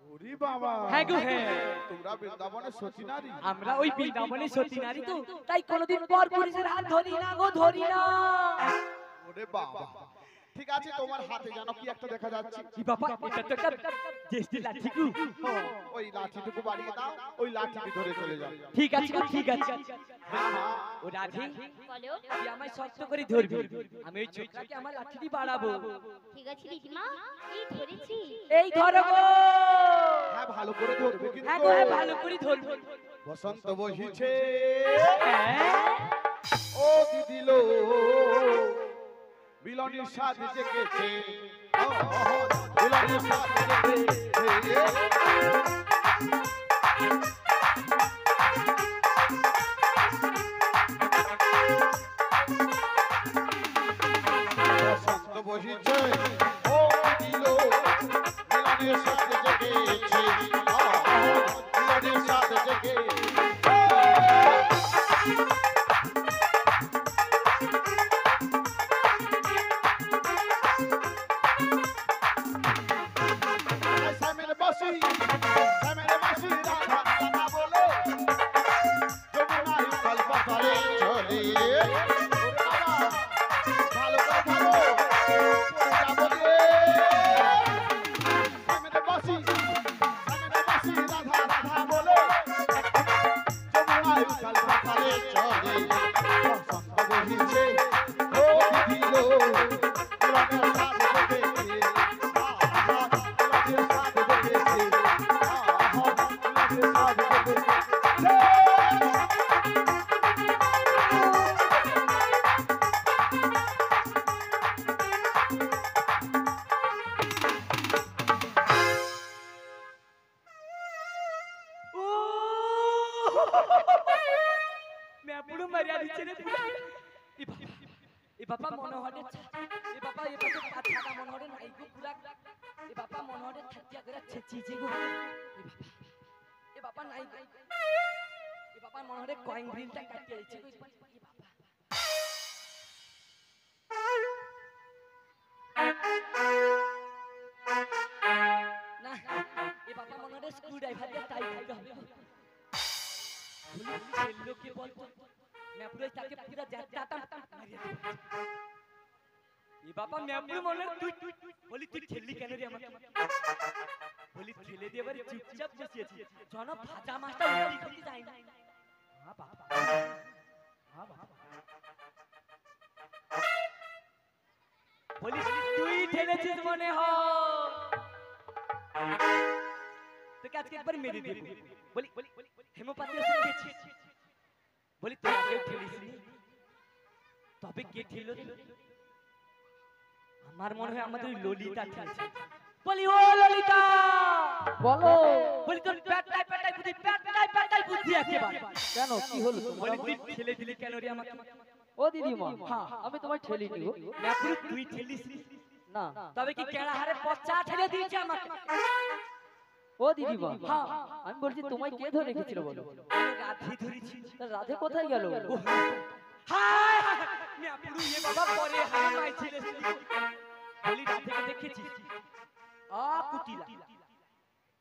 ওরে বাবা হ্যাঁ গো হ্যাঁ তোমরা বৃন্দাবনের সতী নারী আমরা ওই বৃন্দাবনের সতী নারী তো তাই কোনোদিন পর পুরুষের হাত ধরি না গো ধরি না ওরে বাবা ঠিক আছে তোমার হাতে জানো কি একটা দেখা যাচ্ছে কি বাবা এটা তো একটা জেস্টি লাঠি গো ওই লাঠিটুকু বাড়িয়ে দাও ওই লাঠিটি ধরে চলে যাও ঠিক আছে গো ঠিক আছে হ্যাঁ হ্যাঁ ও রাধি বলো তুই আমায় শক্ত করে ধরবি আমি ওই ছোকরাকে আমার লাঠিটি বাড়াবো ঠিক আছে দিদিমা এই ধরেছি এই ধরো গো হ্যাঁ ভালো করে ধরবে হ্যাঁ কিন্তু গো হ্যাঁ ভালো করে ধরবো বসন্ত বহিছে হ্যাঁ ও দিদিলো বিলনির স্বাদ জেগেছে বিলনির স্বাদ জেগেছে বসন্ত বহিছে ও দিদিলো বিলনির স্বাদ জেগেছে বিলনির স্বাদ জেগেছে মেপুরু মারিয়া দিচ্ছে রে এ বাবা মনোহরে এ বাবা ছাড়া মনোহরে নাই গো পুরা এ বাবা মনোহরে থাকিয়া করে ছেচিছে গো এ বাবা নাই এ বাবা মনোহরে কয়েন গ্রিলটা কাটিয়ে দিচ্ছে গো এ বাবা না এ বাবা মনোহরে স্ক্রু ড্রাইভার দিয়ে টাইট দিতে হবে লোকে বলতো মেপুরে তাকে পুরা জাতাটা মারিয়া এ বাবা মেপুরে মনে তুই বলি তুই ঠেললি কেন রে আমাকে বলি ঠেলে দিয়ে এবারে চুপচাপ বসিয়েছি জন ভাজা মাছটা উল্টি করতে যায় না হ্যাঁ বাবা হ্যাঁ বাবা বলি তুই ঠেলেছিস মনে হয় তোকে আজকে একবার মেরে দেব বলি হেমোপাতি ওষুধ খেয়েছি বলি তোরা কেউ ঠেলিসনি তবে কে ঠেল আমার মনে হয় আমাদের ললিতা ঠেলছে বলি ও ললিতা বলো বলি তোর পেটাই বুদ্ধি একেবারে কেন কি হলো বলি তুই ঠেলে দিলি কেন রে আমাকে ও দিদিমা আমি তোমায় ঠেলিনি গো না তুই ঠেলিসনি না তবে কি কেড়া হারে পচা ঠেলে দিয়েছে আমাকে ও দিদিমা আমি বলছি তোমায় কে ধরে রেখেছিল বলো রাধে ধরেছি তা রাধে কোথায় গেল হায় মেপুরু এ বাবা পরে হায় মাই ছেলে বলি রাধেকে দেখেছি কুটিলা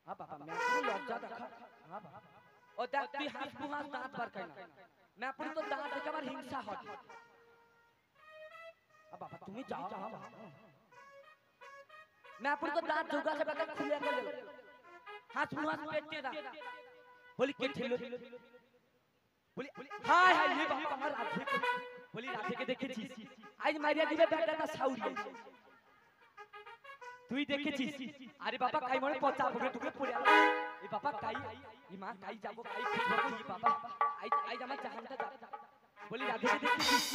বাবা মেপুরু লজ্জা দেখা বাবা ও দেখ তুই হাসবু হাস দাঁত বার খাই না মেপুরু তো দাঁত দেখে আমার হিংসা হয় বাবা তুমি যাও মেপুরু তো দাঁত জোগা সে বাবা খুলে গেল হাসবু হাস পেটে দা বলি কে ঠেলো বলি হায় হায় ये बाबा আমার রাধে বলি রাধেকে দেখেছিস আজ মারিয়া দিবে ব্যাটাটা সাউরি তুই দেখেছিস আরে বাবা কাই মনে পচা পড়ে টুকে পড়ে আলো এই বাবা কাই এই মা কাই যাব কাই খুঁজবো এই বাবা আজ আমার জাহানটা যাব বলি রাধেকে দেখেছিস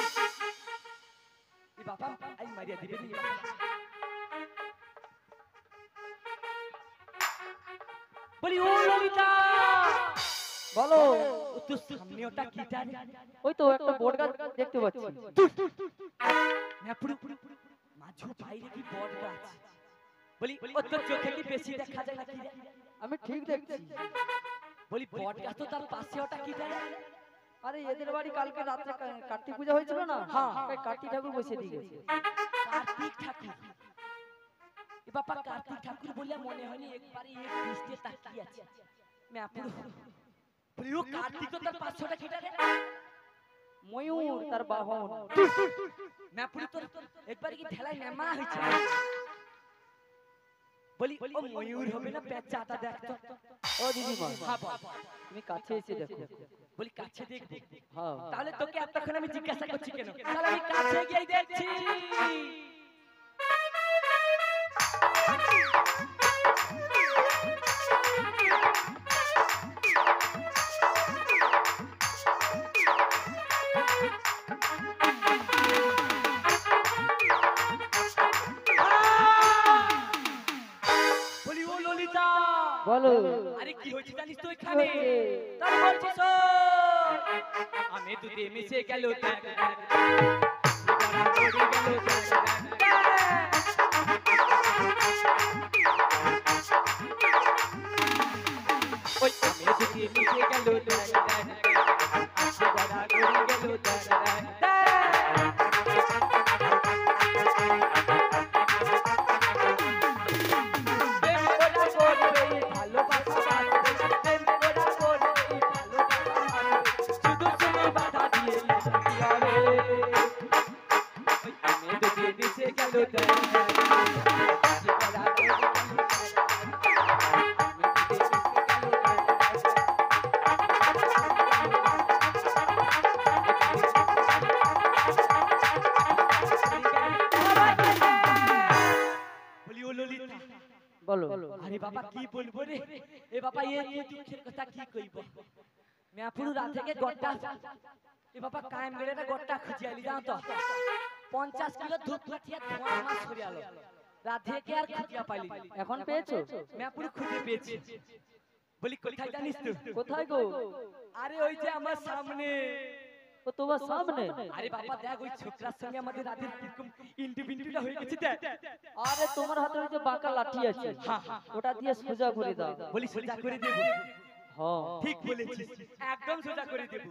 এই বাবা আজ মারিয়া দিবে নি বলি ও ললিতা বলো তো সামনে ওটা কিটা রে ওই তো একটা বট গাছ দেখতে পাচ্ছি না পুরো মাঝু বাইরে কি বট গাছ বলি ও তোর চোখে কি বেশি দেখা যায় নাকি রে আমি ঠিক দেখছি বলি বট গাছ তো তার পাশে ওটা কিটা রে আরে এদের বাড়ি কালকে রাতে কার্তিক পূজা হয়েছিল না তাই কার্তিক ঠাকুর বসে দিয়ে গেছে কার্তিক ঠাকুর এ বাবা কার্তিক ঠাকুর বলে মনে হয়নি একবারই এক দৃষ্টিতে তাকিয়ে আছে मैं পুরো প্রিয় কার্তিক তো তার পাশে ওটা কিটা রে ময়ূর তার বাহন मैं পুরো তো একবার কি ঠেলাই নেমা হইছে বলি ও ময়ূর হবে না পেঁচাটা দেখতো ও দিদিমা হ্যাঁ বল তুমি কাছে এসে দেখো বলি কাছে দেখব হ্যাঁ তাহলে তোকে এতক্ষণ আমি জিজ্ঞাসা করছি কেন তাহলে আমি কাছে গিয়ে দেখছি বলি ও ললিতা বলো আরে কি হচ্ছে জানিস তো এখানে তাহলে বলছি শোন আমি দুধে মিশে গেল দেখ ওই আমি দুধে মিশে গেল দেখ আজকে বড়া গড়ি গেল বলো আরে বাবা কি বলবো রে এ বাবা এ দুঃখের কথা কি কইব মেয়াপুর রাত থেকে গড়টা এ বাবা কায়েম গেলেটা গড়টা খুঁজে আলি জানো তো 50 কিলো ধূপ লাঠিয়া ধোঁয়া আমার সরে আলো রাত থেকে আর খুঁজিয়া পাইলি এখন পেয়েছো? মেয়াপুর খুঁজে পেয়েছি বলি কোথায় জানিস তো কোথায় গো? আরে ওই যে আমার সামনে ও তোমার সামনে? আরে বাবা দেখ ওই ছোকরার সঙ্গে আমাদের রাতের কিরকম ইন্ডিভিজুয়ালটা হয়ে গেছে দেখ আরে তোমার হাতে ওই যে বাঁকা লাঠি আছে, ওটা দিয়ে সোজা করে দাও। বলি সোজা করে দেব হ্যাঁ ঠিক বলেছিস একদম সোজা করে দেব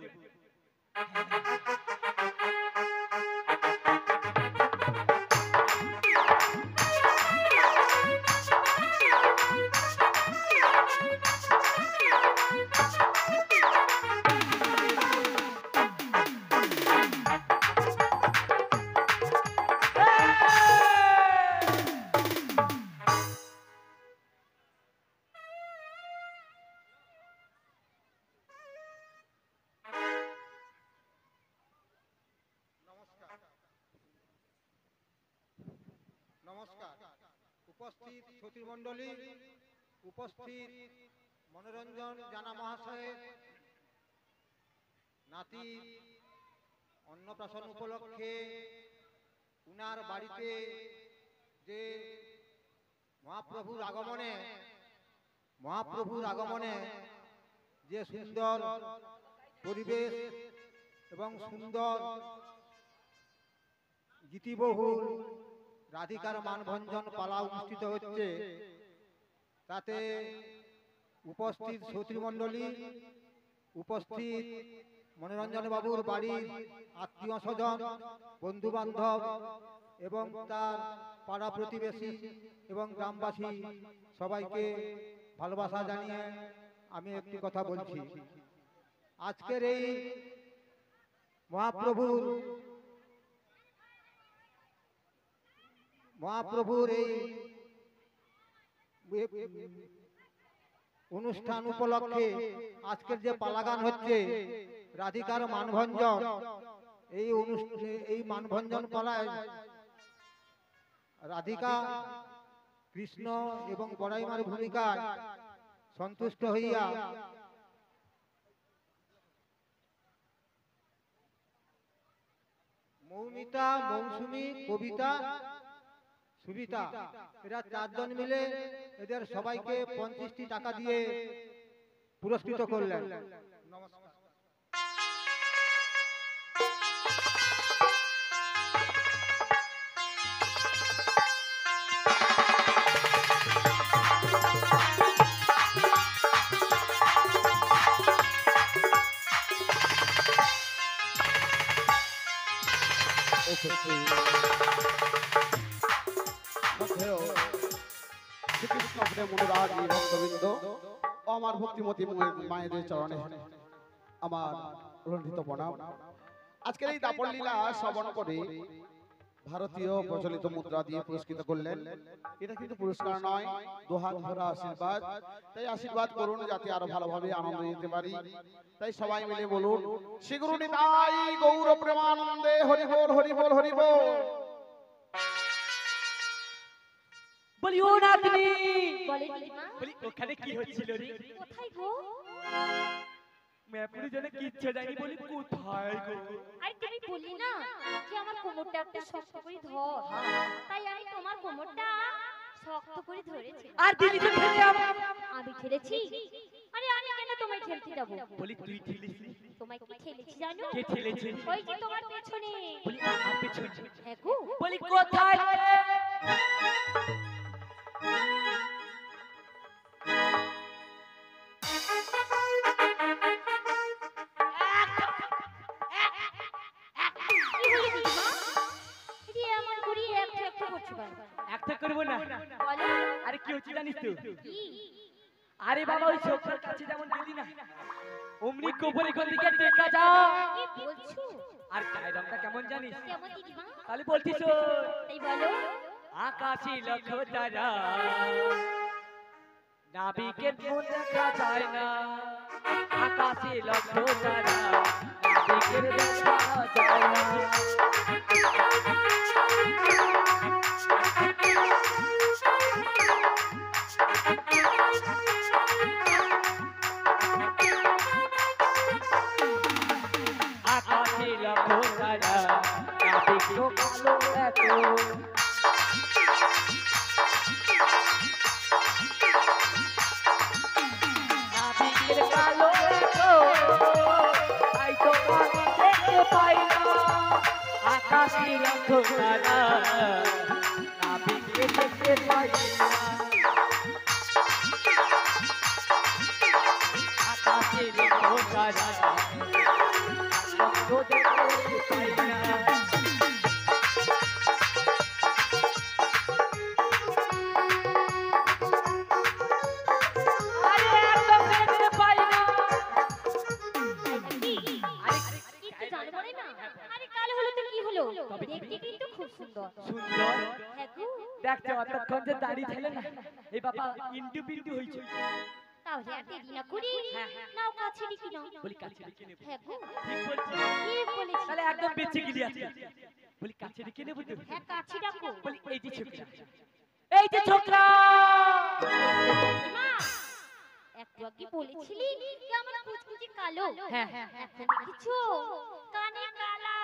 নমস্কার উপস্থিত শ্রোতৃমণ্ডলী, উপস্থিত মনোরঞ্জন জানা মহাশয়ের নাতি অন্নপ্রাশন উপলক্ষে উনার বাড়িতে যে মহাপ্রভুর আগমনে যে সুন্দর পরিবেশ এবং সুন্দর গীতিবহুল রাধিকার মানভঞ্জন পালা অনুষ্ঠিত হচ্ছে, তাতে উপস্থিত শ্রোতৃমণ্ডলী, উপস্থিত মনোরঞ্জন বাবুর বাড়ির আত্মীয় স্বজন, বন্ধু বান্ধব এবং তার পাড়া প্রতিবেশী এবং গ্রামবাসী সবাইকে ভালোবাসা জানিয়ে আমি একটি কথা বলছি। আজকের এই মহাপ্রভুর এই অনুষ্ঠান উপলক্ষে আজকের যে পালাগান হচ্ছে রাধিকার মানভঞ্জন, এই মানভঞ্জন পালায় রাধিকা কৃষ্ণ এবং বড়াইমার ভূমিকায় সন্তুষ্ট হইয়া মৌমিতা, মৌসুমী, কবিতা, সুবিতা, এরা চারজন মিলে এদের সবাইকে 50টি টাকা দিয়ে পুরস্কৃত করলেন। নমস্কার। শ্রীকৃষ্ণ প্রেম অনুরাগ ভক্তবৃন্দ ও আমার ভক্তিমতী মায়েদের চরণে আমার রঞ্জিত প্রণাম। আজকের এই দাপর লীলা শ্রবণ করে ভারতীয় প্রচলিত মুদ্রা দিয়ে পুরস্কৃত করলেন। এটা কিন্তু পুরস্কার নয়, দুহাত ভরা আশীর্বাদ। তাই আশীর্বাদ করুন যাতে আরো ভালোভাবে আনন্দ নিতে পারি। তাই সবাই মিলে বলুন শ্রী গুরু নিতাই গৌর প্রেমানন্দে হরি বল হরি বল হরি বল। বলি ও নাতনি বলে দিদিমা, বলি ওখানে কি হচ্ছিল রে কোথায় গো? মেয়াপুরি জন্য কিচ্ছু যায়নি বলি কোথায় গো আরে তুমি বললি না যে আমার কোমরটা একটা শক্ত করে ধর, তাই আমি তোমার কোমরটা শক্ত করে ধরেছি। আর দিদি তো খেলে আমি ঠেলেছি? আরে আমি কেন তোমায় ঠেলতে যাব? বলি তুই ঠেলিস তোমায় কি ঠেলেছি জানো? কে ঠেলেছে ওই যে তোমার পেছনে। বলি আমার পেছনে হ্যাঁ গো। বলি কোথায় কি হলো দিদিমা? এটি আমার ঘুরি একটা করছো কেন? একটা করবো না বলো। আরে কি হচ্ছে জানিস তো কি? আরে বাবা ওই ছোকরার কাছে যেমন গেলি না অমনি কোপরে কোন দিকে টেকা যা। কি বলছো? আর গায়ের রংটা কেমন জানিস? কেমন দিদিমা? তাহলে বলছিস এই বলো। আকাশে লক্ষ তারা নাবিকের মন দেখা যায় না, আকাশে লক্ষ তারা নাবিকের দেখা যায় না। দেখো কালো এত নাবিকের কালো এত তাই তো আমি দেখতে পাই না আকাশ নীল নাবিককে দেখতে পাই না আকাশে নীল তারা তো দেখতে পাই না দেখতে কিন্তু খুব সুন্দর সুন্দর হ্যাঁ গো দেখছো অতক্ষণ যে দাঁড়িয়ে ছিল না এই বাবা ইন্টু পিন্টু হয়েছে তাহলে আর দেরি না করি হ্যাঁ। নাও কাছে দেখি নাও বলি কাছে রেখে নেবো হ্যাঁ গো ঠিক বলছি ঠিক বলেছি তাহলে একদম বেঁচে গেলি আজকে বলি কাছে রেখে নেবো তো হ্যাঁ কাছে রাখো বলি এই যে ছোকরা এই যে ছোকরা মা একটু আগে বলেছিলি যে আমার কুচকুচি কালো হ্যাঁ হ্যাঁ এখন দেখছো কানে কালা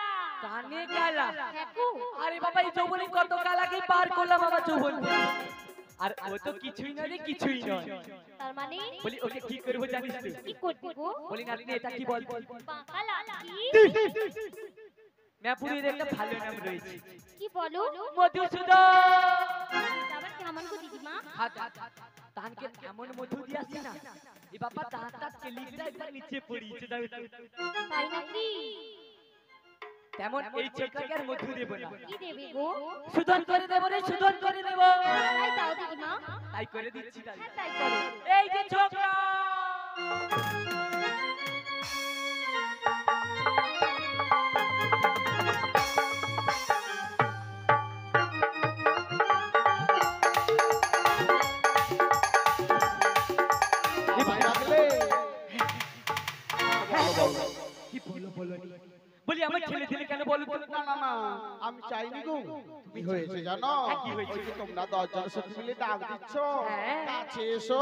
কানে কালা হ্যাঁ গো আরে বাবা এই যৌবনে কত কালাকে পার করলাম আমার যৌবন আর ও তো কিছুই না রে কিছুই নয় তার মানে বলি ওকে কি করবো জানিস তুই কি করবি গো বলি নাতনি এটা কি বল বাঁকা লাঠি ম্যাপুরের একটা ভালো নাম রয়েছে কি বলো মধুসূদন আবার কেমন গো দিদিমা হাত তানকে এমন মধু দিয়েছি না এই বাবা তাঁতা কেলিটা একবার নিচে পড়িয়েছে দাও তাই নাকি তেমন এই ছোকরাকে আর মধু দেব না কি দেবে গো সুদন করে দেব রে সুদন করে দেব তাই দাও দিদিমা তাই করে দিচ্ছি তাই হ্যাঁ তাই করো এই যে ছোকরা এই ভাই রাখলে কি বলো বলো নি বলি আমার ছেলে ছেলে কেন বলো তো না না না আমি চাইনি গো কি হয়েছে জানো কি হয়েছে? ওই যে তোমরা 10 জন সত্যি মিলে ডাক দিচ্ছ হ্যাঁ। কাছে এসো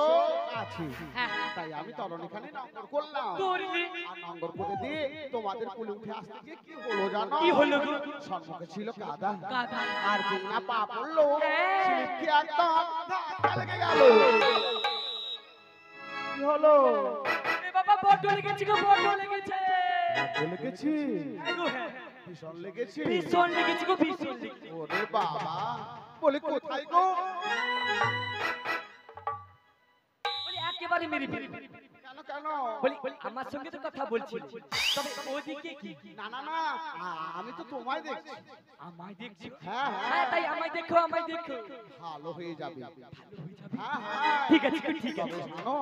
কাছে হ্যাঁ তাই আমি তরণীখানে নম্বর করলাম করলি আর নম্বর করে দিয়ে তোমাদের কুলে উঠে আসতে গিয়ে কি হলো জানো কি হলো গো? সম্মুখে ছিল কাদা কাদা আর যে না পা পড়লো হ্যাঁ। স্লিপকে একদম ধাক্কা লেগে গেল কি হলো এ বাবা বড় লেগেছে গো বড় লেগেছে লেগেছি হ্যাঁ গো, হ্যাঁ। ভীষণ লেগেছি ভীষণ লেগেছে গো ভীষণ লেগেছে ওরে বাবা বলে কোথায় গো বলি একেবারে মেরে ফেলি কেন কেন বলি আমার সঙ্গে তো কথা বলছিল তবে ওদিকে কি না না না আমি তো তোমায় দেখছি আমায় দেখছো হ্যাঁ হ্যাঁ হ্যাঁ তাই আমায় দেখো আমায় দেখো ভালো হয়ে যাবে ভালো হয়ে যাবে হ্যাঁ হ্যাঁ ঠিক আছে গো, ঠিক তবে আছে জানো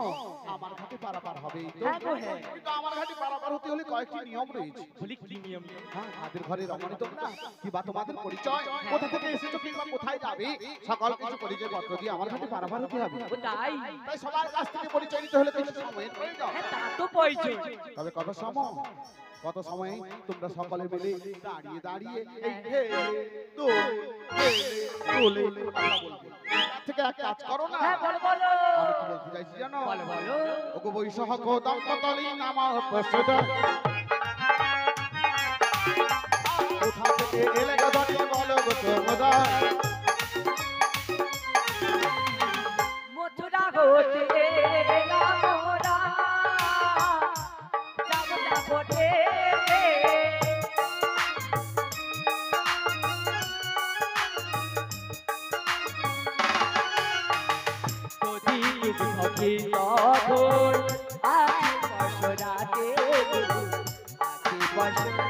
আমার ঘাটে পারাপার হবে তো হ্যাঁ গো, হ্যাঁ। কিন্তু আমার ঘাটে পারাপার হতে হলে কয়েকটি নিয়ম রয়েছে বলি কি নিয়ম হ্যাঁ তাদের ঘরে রমণী তোমরা কিংবা তোমাদের পরিচয় কোথা থেকে এসেছো কিংবা কোথায় যাবে সকল কিছু পরিচয় পত্র দিয়ে আমার ঘাটে পারাপার হতে হবে ও তাই তাই সবার কাছ থেকে পরিচয় নিতে হলে কিছু সময়ের প্রয়োজন হ্যাঁ তা তো পয়সা তবে কত সময় তোমরা সকলে মিলে দাঁড়িয়ে দাঁড়িয়ে এই হে দোলে দোলে কথা বলবে তার থেকে এক কাজ করো না হ্যাঁ বলো বলো আমি কি বলতে চাইছি জানো বলো বলো ওগো বৈশাখ দম্পতলি নামা প্রশ্নটা কোথা থেকে এলে গো ধনী বলো গো তোমরা মথুরা হতে এলাম মোরা যাব যাব রে যদি ভগে তখন আছে বসরাতে আছে বসরা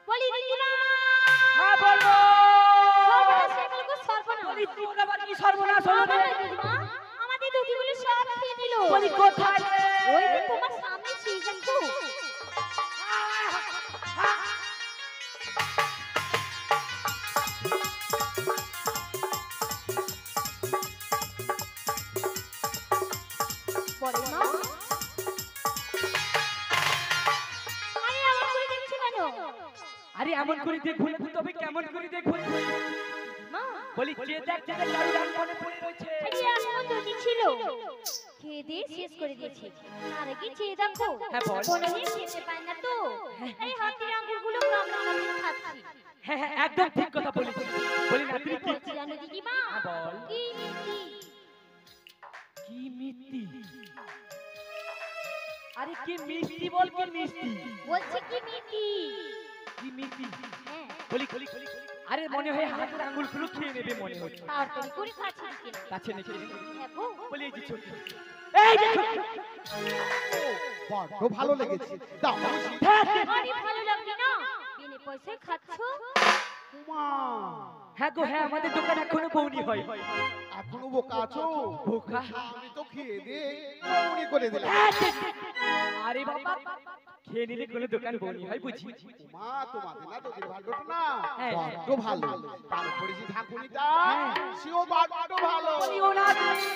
বলি দিদিমা হ্যাঁ বলো সর্বনাশ হয়ে গেল গো, সর্বনাশ। বলি তোর আবার কি সর্বনাশ হলো রে? সর্বনাশ দিদিমা, আমাদের দুধগুলো সব খেয়ে নিল। বলি কোথায় রে? ওই যে তোমার সামনে ছিল তো। বলে মা। আরে এমন করে দেখছো কেন? আরে এমন করে দেখবো না তো তবে কেমন করে দেখবো মা বলি চেয়ে দেখ কারুর রান মনে পড়ে রয়েছে। আরে এখনো দুটি ছিল, খেয়ে দিয়ে শেষ করে দিয়েছি। তার আগে চেয়ে দেখো, হ্যাঁ, বল। কোনোদিন খেতে পাই না তো, এই হাতের আঙুলগুলো কামড়ে কামড়ে খাচ্ছি। হ্যাঁ হ্যাঁ একদম ঠিক কথা বলেছিস। বলি না তুই কি বলছি জানো দিদিমা, হ্যাঁ, বল। কি মিষ্টি। কি মিষ্টি? আরে কি মিষ্টি বল, কি মিষ্টি? বলছি কি মিষ্টি। কি মিষ্টি? হ্যাঁ, বলি আরে মনে হয় হাতের আঙ্গুলগুলো খেয়ে নেবে মনে হচ্ছে। তাড়াতাড়ি করে খাচ্ছি কিনা। কাছে নেই হ্যাঁ গো, বলি এই যে ছোট এই যে ছোট বড্ড ভালো লেগেছে। দাও মাসি। আরে ভালো লাগবে না, বিনে পয়সায় খাচ্ছো। উমা, হ্যাঁ গো হ্যাঁ, আমাদের দোকান এখনো বৌনি হয়। এখনো বোকা আছো? বোকা? আমি তো খেয়ে দিয়ে বৌনি করে দিলাম। আরে বাবা, খেয়ে নিলে কোনো দোকান বৌনি হয় বুঝি। মা তোমাদের না তোদের ভাগ্যটা না হ্যাঁ। বড্ড ভালো। তারপরে যে ঢাকুনিটা হ্যাঁ। সেও বড্ড ভালো। বলিও না তুমি।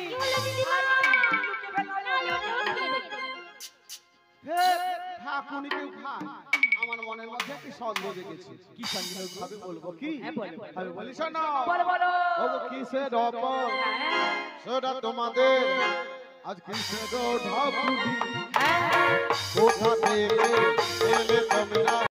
কি হলো দিদিমা? লুকে ফেলো না। না, না, না, খেয়ে নেবো। হে, ঢাকুনি কেউ খায়? আমার মনের মধ্যে একটি সন্দেহ জেগেছে। কি সন্দেহ? ভাবে বলবো কি? হ্যাঁ, বলো। আমি বলি শোনো। বলো। ওগো কিসের অপর হ্যাঁ, সেটা তোমাদের আজ কিসের ঢাকুনি হ্যাঁ। কোথা থেকে এলে তোমরা